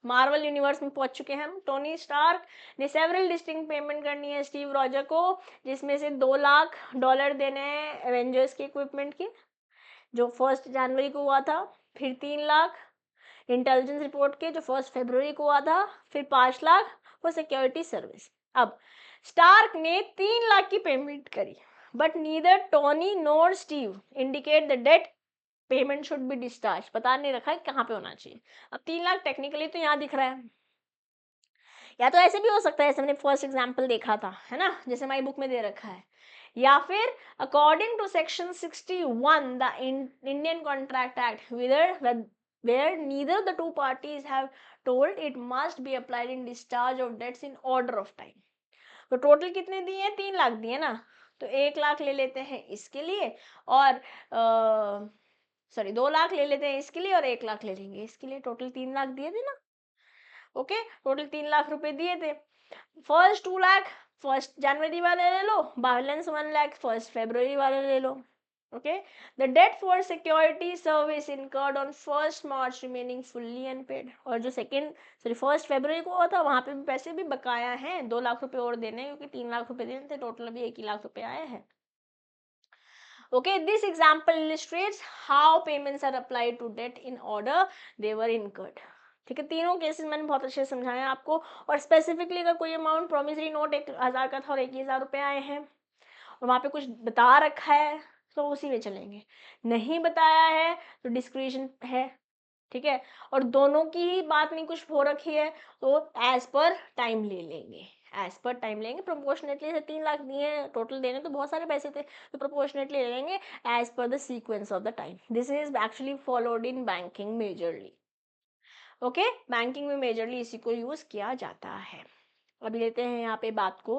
Marvel universe में पहुंच चुके हैं हम. Tony Stark ने several distinct payment करनी है Steve Roger को, जिसमें से $2 लाख देने हैं एवेंजर्स के इक्विपमेंट की, जो 1 जनवरी को हुआ था. फिर 3 लाख इंटेलिजेंस रिपोर्ट के, जो 1 फरवरी को हुआ था. फिर 5 लाख फॉर सिक्योरिटी सर्विस. अब स्टार्क ने 3 लाख की पेमेंट करी, but neither Tony nor Steve indicate the debt payment should be discharge. पता नहीं रखा है कहाँ पे होना चाहिए. अब 3 लाख टेक्निकली तो यहाँ दिख रहा है, या तो ऐसे भी हो सकता है, जैसे मैंने फर्स्ट एग्जांपल देखा था, है ना, जैसे माई बुक में दे रखा है. या फिर according to section 61 the Indian contract act, where neither the two parties have told it must be applied in discharge of debts in order of time. तो टोटल कितने दिए हैं? 3 लाख दिए ना, तो 1 लाख ले लेते हैं इसके लिए, और 2 लाख ले लेते हैं इसके लिए, और 1 लाख ले लेंगे इसके लिए. टोटल 3 लाख दिए थे ना. ओके, टोटल 3 लाख रुपए दिए थे. फर्स्ट 2 लाख 1 जनवरी वाले ले लो, बैलेंस 1 लाख 1 फरवरी वाले ले लो. Okay, the debt for security service incurred on 1st March remaining fully unpaid. और जो 1 फरवरी को हुआ था, वहां पे भी पैसे भी बकाया हैं, 2 लाख रुपए और देने, क्योंकि 3 लाख रुपए देने थे, टोटल अभी 1 लाख रुपए आए हैं. Okay, this example illustrates how payments are applied to debt in order they were incurred. ठीक है, तीनों केसेस मैंने बहुत अच्छे से समझाया आपको. और स्पेसिफिकली अगर कोई अमाउंट प्रोमिसरी नोट 1,000 का था और 21,000 रुपए आए हैं, और वहां पे कुछ बता रखा है, तो उसी में चलेंगे. नहीं बताया है तो डिस्क्रिशन है. ठीक है, और दोनों की ही बात नहीं कुछ हो रखी है, तो एज पर टाइम ले लेंगे. एज पर टाइम लेंगे. प्रोपोर्शनेटली से 3 लाख दिए, टोटल देने तो बहुत सारे पैसे थे, तो प्रोपोर्शनेटली ले लेंगे as per the sequence of the time. This is actually followed in banking majorly. Okay, banking में मेजरली इसी को यूज किया जाता है. अभी लेते हैं यहाँ पे बात को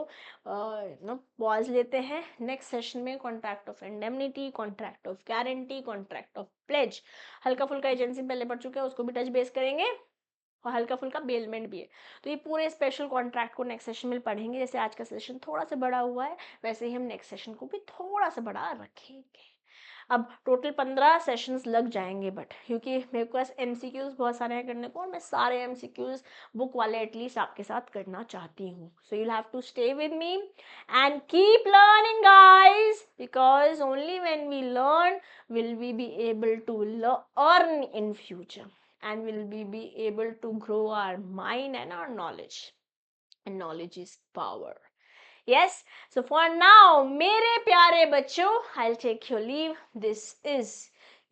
पॉज लेते हैं. नेक्स्ट सेशन में contract of indemnity, contract of guarantee, contract of pledge, हल्का फुल्का एजेंसी पहले पढ़ चुके हैं, उसको भी टच बेस करेंगे, और हल्का फुल्का बेलमेंट भी है. तो ये पूरे स्पेशल कॉन्ट्रैक्ट को नेक्स्ट सेशन में पढ़ेंगे. जैसे आज का सेशन थोड़ा सा बड़ा हुआ है, वैसे ही हम नेक्स्ट सेशन को भी थोड़ा सा बड़ा रखेंगे. अब टोटल 15 सेशंस लग जाएंगे, बट क्योंकि मेरे पास एमसीक्यूज बहुत सारे हैं करने को, और मैं सारे एमसीक्यूज बुक वाले एटलीस्ट आपके साथ करना चाहती हूँ. So you have to stay with me and keep learning guys, because only when we learn will we be able to earn in future, and will we be able to grow our mind and our knowledge, and knowledge is power. Yes, so for now, मेरे प्यारे बच्चों, I'll take your leave. This is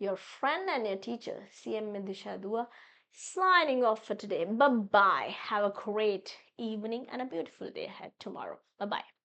your friend and your teacher, CM Midisha Dua, signing off for today. Bye bye. Have a great evening and a beautiful day ahead tomorrow. Bye bye.